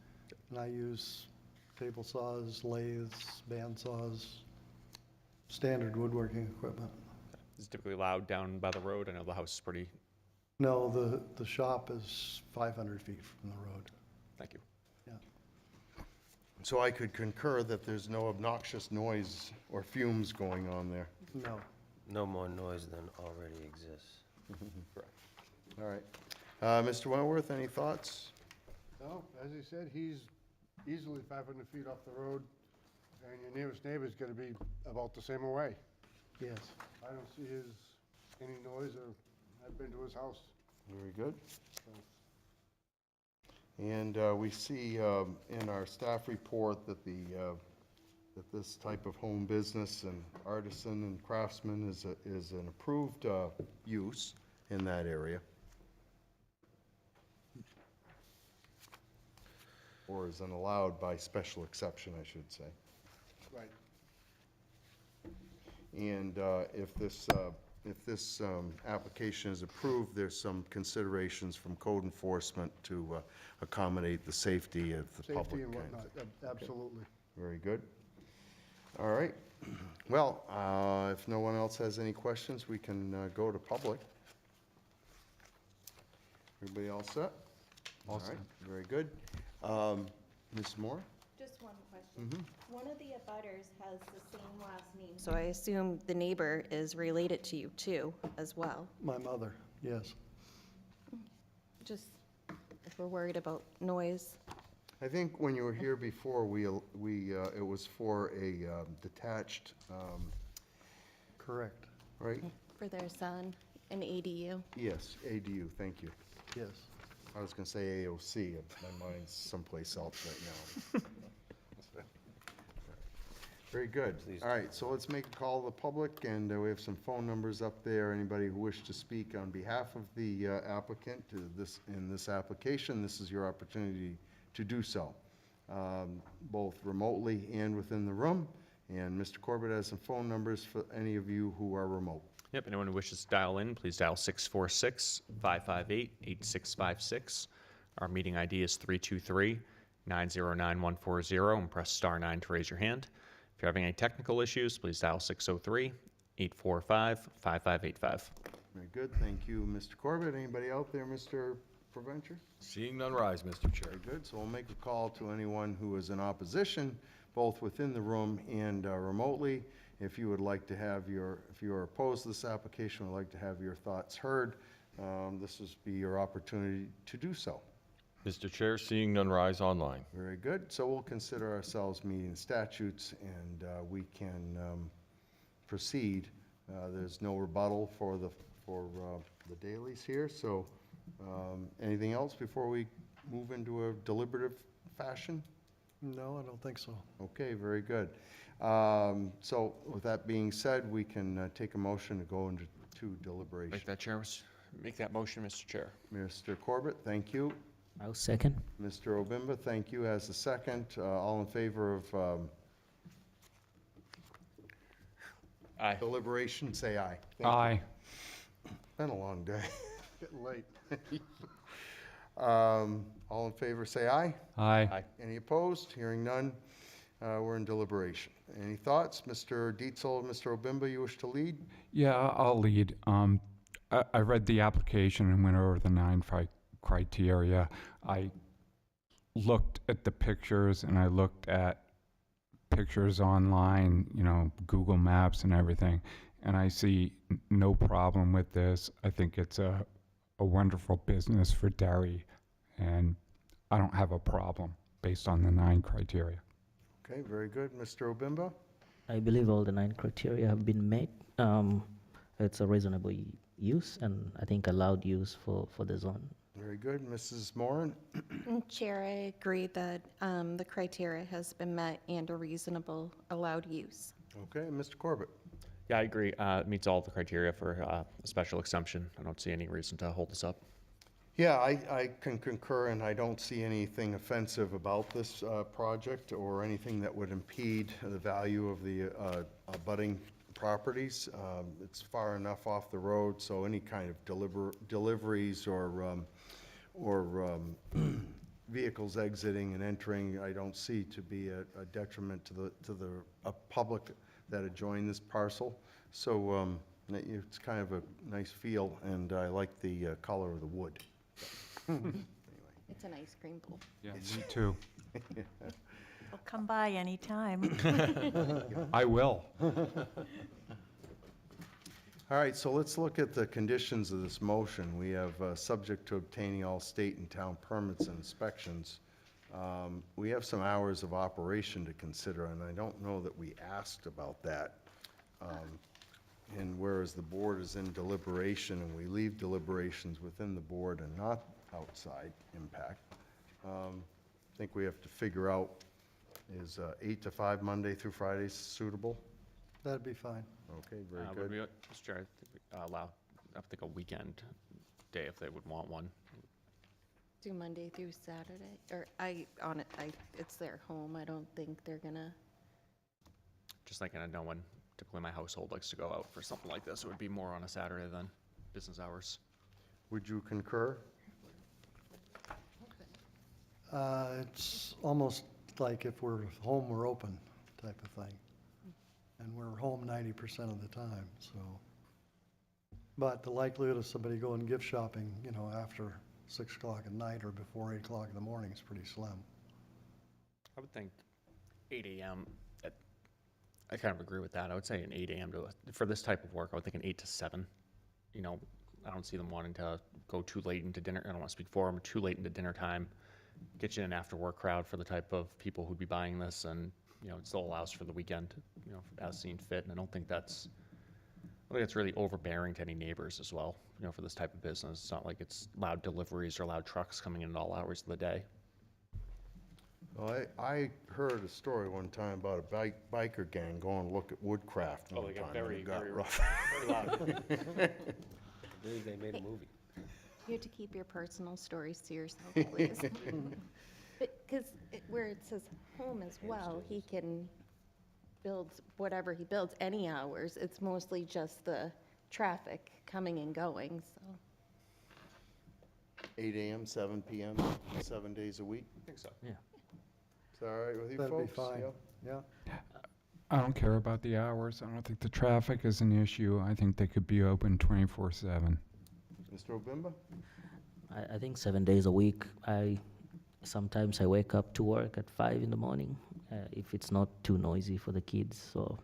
And I use table saws, lathes, band saws, standard woodworking equipment. Is it typically loud down by the road? I know the house is pretty. No, the shop is 500 feet from the road. Thank you. Yeah. So I could concur that there's no obnoxious noise or fumes going on there. No. No more noise than already exists. Correct. All right. Mr. Wentworth, any thoughts? No, as he said, he's easily 500 feet off the road, and your nearest neighbor's gonna be about the same away. Yes. I don't see any noise, or I've been to his house. Very good. And we see in our staff report that that this type of home business and artisan and craftsman is an approved use in that area. Or is an allowed by special exception, I should say. Right. And if this application is approved, there's some considerations from code enforcement to accommodate the safety of the public. Safety and kind of whatnot, thing. absolutely. Very good. All right. Well, if no one else has any questions, we can go to public. Everybody all set? All right, very good. Ms. Moore? Just one question. One of the abutters has the same last name. So I assume the neighbor is related to you too, as well. My mother, yes. Just if we're worried about noise. I think when you were here before, it was for a detached, Correct. right? For their son, an ADU. Yes, ADU, thank you. Yes. I was going to say AOC, my mind's someplace else right now. Very good. Please. All right, so let's make a call to the public, and we have some phone numbers up there. Anybody who wishes to speak on behalf of the applicant in this application, this is your opportunity to do so, both remotely and within the room. And Mr. Corbett has some phone numbers for any of you who are remote. Yep, anyone who wishes to dial in, please dial 646-558-8656. Our meeting ID is 323-909-140, and press star 9 to raise your hand. If you're having any technical issues, please dial 603-845-5585. Very good, thank you, Mr. Corbett. Anybody out there, Mr. Provencher? Seeing none rise, Mr. Chair. Very good, so we'll make a call to anyone who is in opposition, both within the room and remotely. If you would like to have if you are opposed to this application, would like to have your thoughts heard, this would be your opportunity to do so. Mr. Chair, seeing none rise online. Very good, so we'll consider ourselves meeting statutes, and we can proceed. There's no rebuttal for the dailies here, so anything else before we move into a deliberative fashion? No, I don't think so. Okay, very good. So with that being said, we can take a motion to go into deliberation. Make that motion, Mr. Chair. Mr. Corbett, thank you. I'll second. Mr. Obimba, thank you as a second. All in favor of Aye. deliberation, say aye. Thank you. Aye. Been a long day. Getting late. All in favor, say aye. Aye. Any opposed? Hearing none, we're in deliberation. Any thoughts? Mr. Dietzel, Mr. Obimba, you wish to lead? Yeah, I'll lead. I read the application and went over the 9 criteria. I looked at the pictures and I looked at pictures online, Google Maps and everything, and I see no problem with this. I think it's a wonderful business for Derry, and I don't have a problem based on the 9 criteria. Okay, very good. Mr. Obimba? I believe all the 9 criteria have been met. It's a reasonably use and I think allowed use for the zone. Very good. Mrs. Moran? Chair, I agree that the criteria has been met and a reasonable allowed use. Okay, Mr. Corbett? Yeah, I agree. It meets all the criteria for a special exemption. I don't see any reason to hold this up. Yeah, I can concur, and I don't see anything offensive about this project or anything that would impede the value of the abutting properties. It's far enough off the road, so any kind of deliveries or vehicles exiting and entering, I don't see to be a detriment to the public that adjoin this parcel. So it's kind of a nice feel, and I like the color of the wood. It's an ice cream bowl. Yeah, me too. Well, come by anytime. I will. All right, so let's look at the conditions of this motion. We have, subject to obtaining all state and town permits and inspections. We have some hours of operation to consider, and I don't know that we asked about that. And whereas the board is in deliberation, and we leave deliberations within the board and not outside impact, I think we have to figure out, is 8 to 5 Monday through Friday suitable? That'd be fine. Okay, very Would good. we, Mr. Chair, I think we allow, I think a weekend day if they would want one. Do Monday through Saturday, or it's their home. I don't think they're gonna. Just thinking, I know when typically my household likes to go out for something like this, it would be more on a Saturday than business hours. Would you concur? It's almost like if we're home, we're open type of thing. And we're home 90% of the time, so. But the likelihood of somebody going gift shopping, after 6 o'clock at night or before 8 o'clock in the morning is pretty slim. I would think 8 a.m. I kind of agree with that. I would say an 8 a.m. For this type of work, I would think an 8 to 7. I don't see them wanting to go too late into dinner. I don't want to speak for them, too late into dinner time. Get you an after-work crowd for the type of people who'd be buying this, and it still allows for the weekend, as seen fit. And I don't think that's really overbearing to any neighbors as well, for this type of business. It's not like it's loud deliveries or loud trucks coming in at all hours of the day. Well, I heard a story one time about a biker gang going to look at woodcraft one time. And it got rough. very loud. I believe they made a movie. You have to keep your personal stories to yourself, please. Because where it says home as well, he can build whatever he builds any hours. It's mostly just the traffic coming and going, so. 8 a.m., 7 p.m., 7 days a week? I think so. Yeah. Is that all right with you That'd folks? be fine. Yeah? Yeah. I don't care about the hours. I don't think the traffic is an issue. I think they could be open 24/7. Mr. Obimba? I think 7 days a week. Sometimes I wake up to work at 5 in the morning if it's not too noisy for the kids. So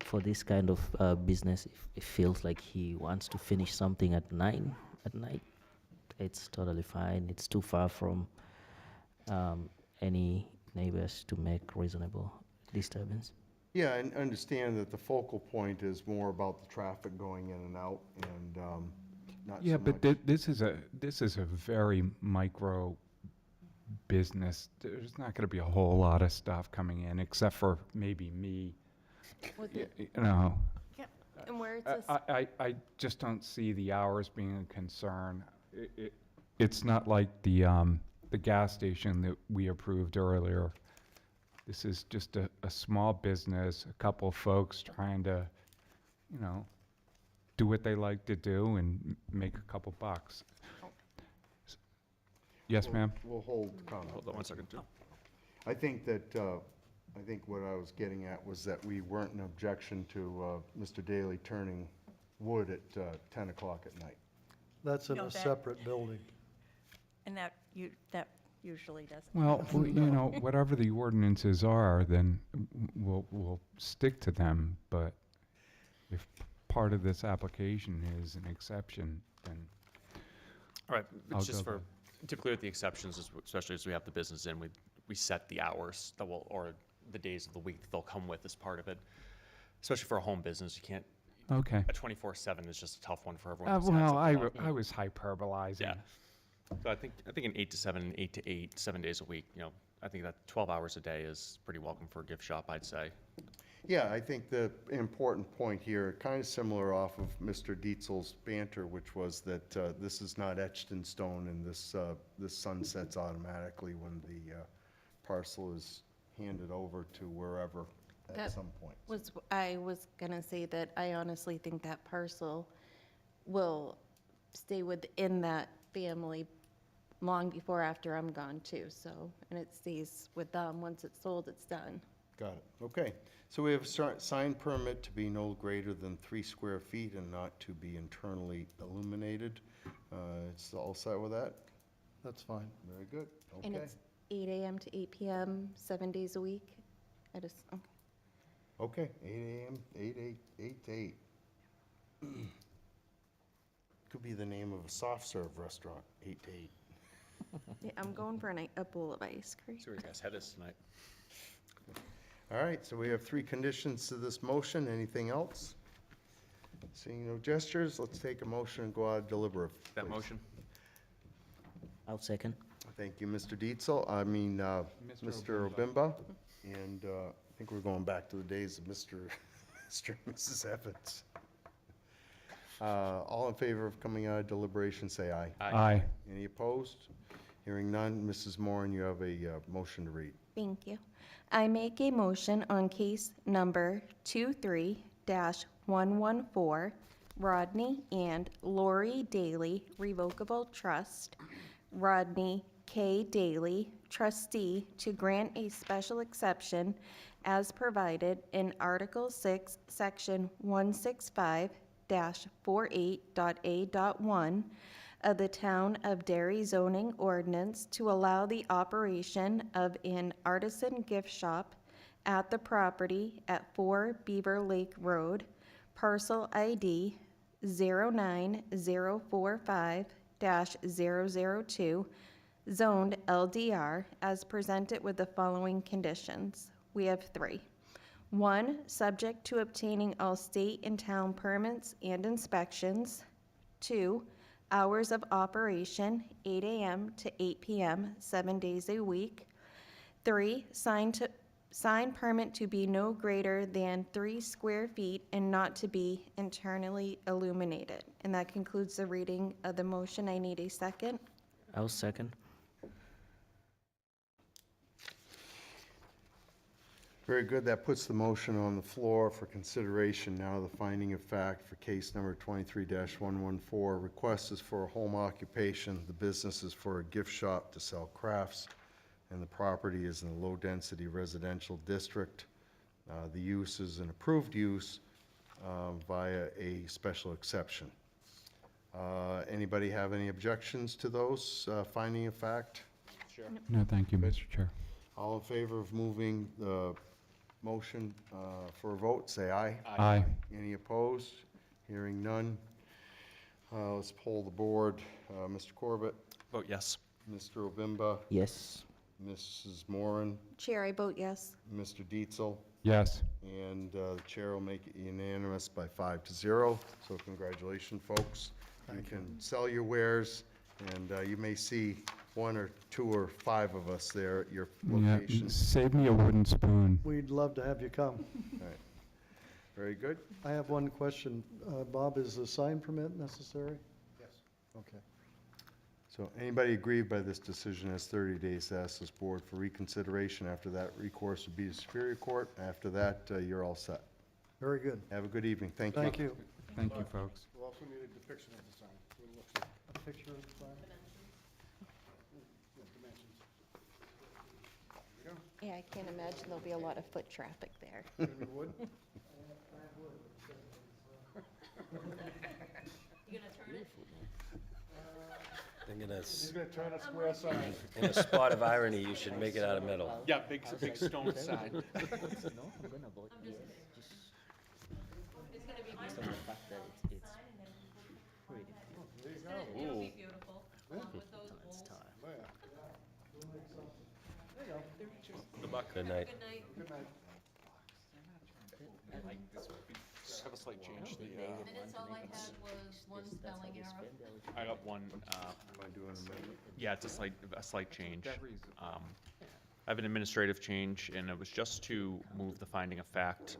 for this kind of business, if it feels like he wants to finish something at 9 at night, it's totally fine. It's too far from any neighbors to make reasonable disturbance. Yeah, and understand that the focal point is more about the traffic going in and out, and not Yeah, so but much. this is a very micro business. There's not going to be a whole lot of stuff coming in, except for maybe me. With Y- it- You know, And where it says, I just don't see the hours being a concern. It's not like the gas station that we approved earlier. This is just a small business, a couple folks trying to, do what they like to do and make a couple bucks. Yes, ma'am? We'll hold comment. Hold on one second, too. I think what I was getting at was that we weren't in objection to Mr. Daly turning wood at 10 o'clock at night. That's in No, a that- separate building. And that usually doesn't. Well, whatever the ordinances are, then we'll stick to them, but if part of this application is an exception, then All right, I'll it's just go for, typically with the exceptions, especially as we have the business in, we set the hours or the days of the week that they'll come with as part of it. Especially for a home business, you can't, Okay. A 24/7 is just a tough one for everyone. who's had Well, something long. I was hyperbolizing. Yeah. So I think an 8 to 7 and 8 to 8, 7 days a week, I think that 12 hours a day is pretty welcome for a gift shop, I'd say. Yeah, I think the important point here, kind of similar off of Mr. Dietzel's banter, which was that this is not etched in stone, and this sunsets automatically when the parcel is handed over to wherever at That some point. I was gonna say that I honestly think that parcel will stay within that family long before after I'm gone too, so, and it stays with them. Once it's sold, it's done. Got it. Okay. So we have a sign permit to be no greater than 3 square feet and not to be internally illuminated. It's all set with that? That's fine. Very good. And Okay. it's 8 AM to 8 PM, 7 days a week. I just, Okay, 8 AM, 8 to 8. Could be the name of a soft serve restaurant, 8 to 8. yeah, I'm going for a bowl of ice cream. See where you guys head is tonight. All right, so we have 3 conditions to this motion. Anything else? Seeing no gestures, let's take a motion and go out of deliberative. That please. motion? I'll second. Thank you, Mr. Dietzel, Mr. Obimba. And I think we're going back to the days of Mr. and Mrs. Evans. All in favor of coming out of deliberation, say aye. Aye. Any opposed? Hearing none, Mrs. Moran, you have a motion to read. Thank you. I make a motion on case number 23-114, Rodney and Lori Daly Revocable Trust, Rodney K. Daly, trustee, to grant a special exception as provided in Article 6, Section 165-48.A.1 of the Town of Derry zoning ordinance to allow the operation of an artisan gift shop at the property at 4 Beaver Lake Road, parcel ID 09045-002, zoned LDR, as presented with the following conditions. We have 3. 1, subject to obtaining all state and town permits and inspections. 2, hours of operation, 8 AM to 8 PM, 7 days a week. 3, sign permit to be no greater than 3 square feet and not to be internally illuminated. And that concludes the reading of the motion. I need a second. I'll second. Very good. That puts the motion on the floor for consideration. Now the finding of fact for case number 23-114. Request is for a home occupation. The business is for a gift shop to sell crafts, and the property is in a low-density residential district. The use is an approved use via a special exception. Anybody have any objections to those finding of fact? Sure. No, thank you, Mr. Chair. All in favor of moving the motion for a vote, say aye. Aye. Any opposed? Hearing none. Let's poll the board. Mr. Corbett, Vote yes. Mr. Obimba, Yes. Mrs. Moran, Chair, I vote yes. Mr. Dietzel, Yes. and the chair will make it unanimous by 5-0. So congratulations, folks. You can sell your wares, and you may see 1 or 2 or 5 of us there at your Yeah, location. save me a wooden spoon. We'd love to have you come. All right. Very good. I have one question. Bob, is a sign permit necessary? Yes. Okay. So anybody aggrieved by this decision has 30 days to ask this board for reconsideration. After that, recourse would be to Superior Court. After that, you're all set. Very good. Have a good evening. Thank you. Thank you. Thank you, folks. We'll also need a depiction of the sign. What it looks like. A picture of the sign? Yeah, dimensions. There you Yeah, I can't imagine there'll be a lot of foot traffic there. go. Gonna be wood? I'm gonna, He's gonna turn a square sign. in a spot of irony, you should make it out of metal. Yeah, big stone sign. No, I'm gonna vote yes. Just based on the fact that it's pretty. There you go. Ooh. It's time. Oh, yeah. Good night. Good night. have a slight change. Minutes, all I had was one spelling error. I got one, Am I doing a minute? yeah, it's a slight change. I have an administrative change, and it was just to move the finding of fact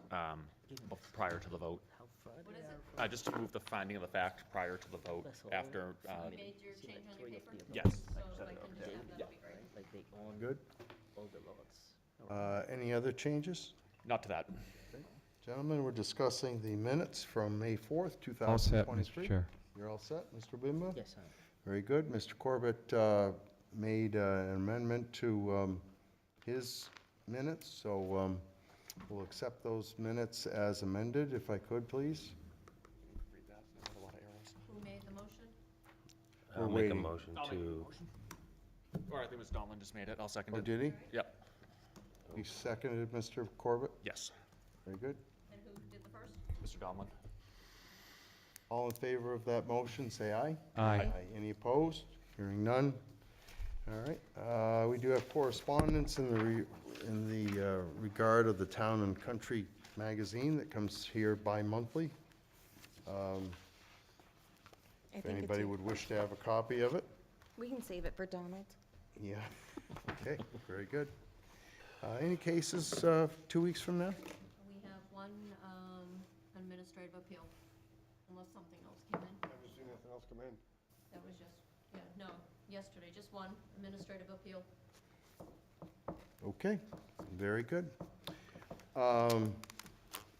prior to the vote. What is it? Just to move the finding of the fact prior to the vote after, You made your change on your paper? yes. So if I can just have that, that'd be great. Like they own Good. all the lots. Any other changes? Not to that. Gentlemen, we're discussing the minutes from May 4th, All set, 2023. Mr. Chair. You're all set, Mr. Bimba? Yes, sir. Very good. Mr. Corbett made an amendment to his minutes, so we'll accept those minutes as amended, if I could, please. Read that, there's a lot of arrows. Who made the motion? I'll We're make a waiting. motion I'll make the to, motion. Or I think it was Donlin just made it, I'll second Oh, it. did he? Yep, He seconded Mr. Corbett? yes. Very good. And who did the first? Mr. Donlin? All in favor of that motion, say aye. Aye. Any opposed? Hearing none. All right. We do have correspondence in the regard of the Town and Country magazine that comes here bi-monthly. If anybody would wish to have a copy of it. We can save it for Donald. Yeah. Okay, very good. Any cases 2 weeks from now? We have one administrative appeal, unless something else came in. Haven't seen anything else come in. That was just, yeah, no, yesterday, just one administrative appeal. Okay, very good.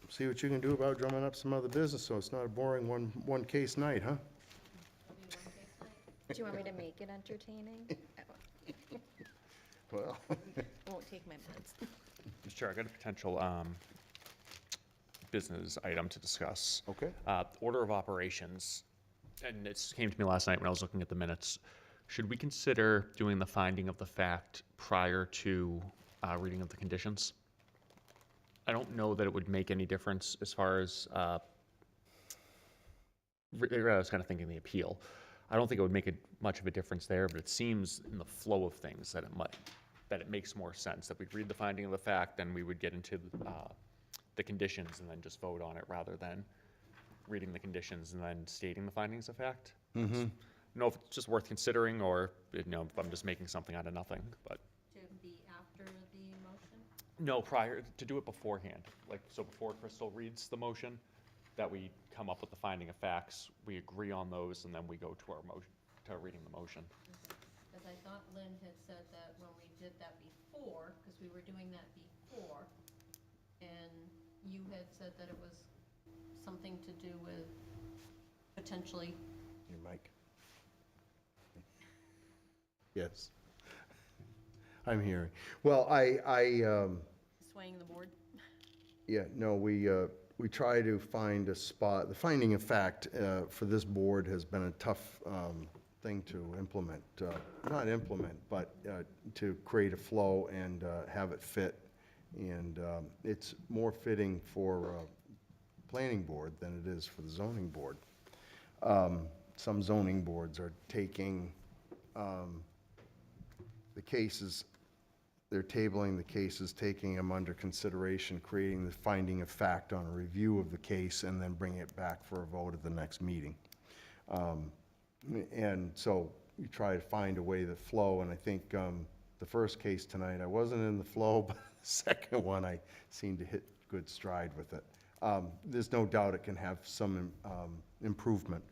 See what you can do about drumming up some other business, so it's not a boring one case night, huh? It'll be one case night. Do you want me to make it entertaining? Well, Won't take my minutes. Mr. Chair, I got a potential business item to discuss. okay. Order of operations, and it came to me last night when I was looking at the minutes. Should we consider doing the finding of the fact prior to reading of the conditions? I don't know that it would make any difference as far as, I was kind of thinking the appeal. I don't think it would make much of a difference there, but it seems in the flow of things that it makes more sense that we'd read the finding of the fact, then we would get into the conditions and then just vote on it rather than reading the conditions and then stating the findings of fact. I don't know if it's just worth considering or, if I'm just making something out of nothing, but. To be after the motion? No, prior, to do it beforehand, so before Crystal reads the motion, that we come up with the finding of facts, we agree on those, and then we go to our motion, to reading the motion. Because I thought Lynn had said that when we did that before, because we were doing that before, and you had said that it was something to do with potentially, Your mic. Yes. I'm hearing. Well, swaying the board. yeah, no, we try to find a spot. The finding of fact for this board has been a tough thing to implement. Not implement, but to create a flow and have it fit. And it's more fitting for planning board than it is for the zoning board. Some zoning boards are taking the cases, they're tabling the cases, taking them under consideration, creating the finding of fact on a review of the case, and then bringing it back for a vote at the next meeting. And so you try to find a way to flow, and I think the first case tonight, I wasn't in the flow, but the second one, I seemed to hit good stride with it. There's no doubt it can have some improvement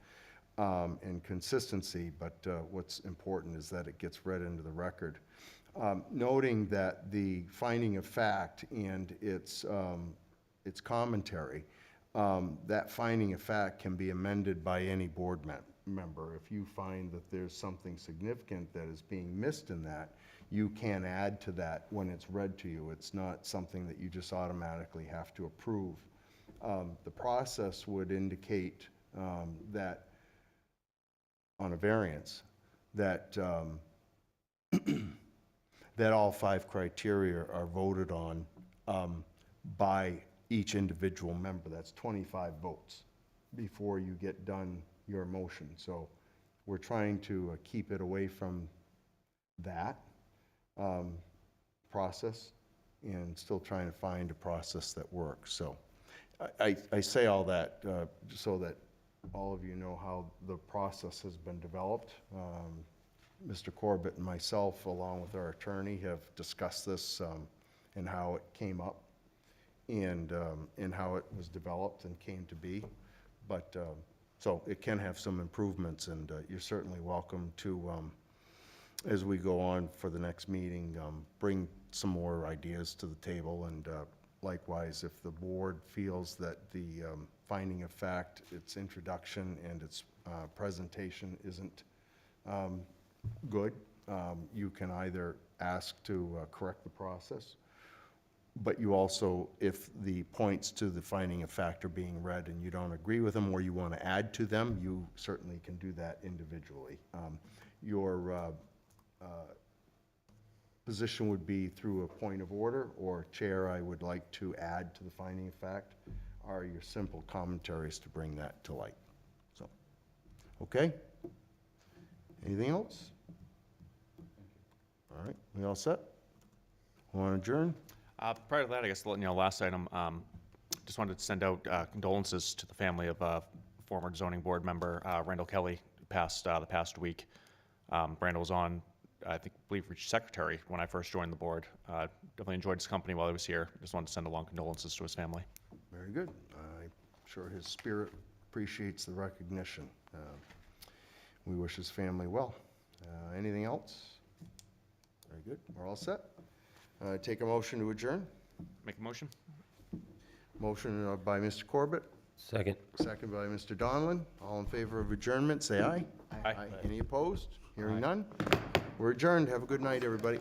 and consistency, but what's important is that it gets read into the record. Noting that the finding of fact and its commentary, that finding of fact can be amended by any board member. If you find that there's something significant that is being missed in that, you can add to that when it's read to you. It's not something that you just automatically have to approve. The process would indicate that on a variance, that that all 5 criteria are voted on by each individual member. That's 25 votes before you get done your motion. So we're trying to keep it away from that process and still trying to find a process that works. So I say all that so that all of you know how the process has been developed. Mr. Corbett and myself, along with our attorney, have discussed this and how it came up and how it was developed and came to be. But, so it can have some improvements, and you're certainly welcome to, as we go on for the next meeting, bring some more ideas to the table. And likewise, if the board feels that the finding of fact, its introduction and its presentation isn't good, you can either ask to correct the process, but you also, if the points to the finding of fact are being read and you don't agree with them or you want to add to them, you certainly can do that individually. Your position would be through a point of order, or Chair, I would like to add to the finding of fact, are your simple commentaries to bring that to light. So, okay? Anything else? All right, we all set? Want to adjourn? Prior to that, I guess, last item, just wanted to send out condolences to the family of former zoning board member Randall Kelly, who passed the past week. Randall was on, I believe, secretary when I first joined the board. Definitely enjoyed his company while he was here. Just wanted to send along condolences to his family. Very good. I'm sure his spirit appreciates the recognition. We wish his family well. Anything else? Very good. We're all set. Take a motion to adjourn. Make a motion? Motion by Mr. Corbett, Second. second by Mr. Donlin. All in favor of adjournment, say aye. Aye. Any opposed? Hearing none. We're adjourned. Have a good night, everybody.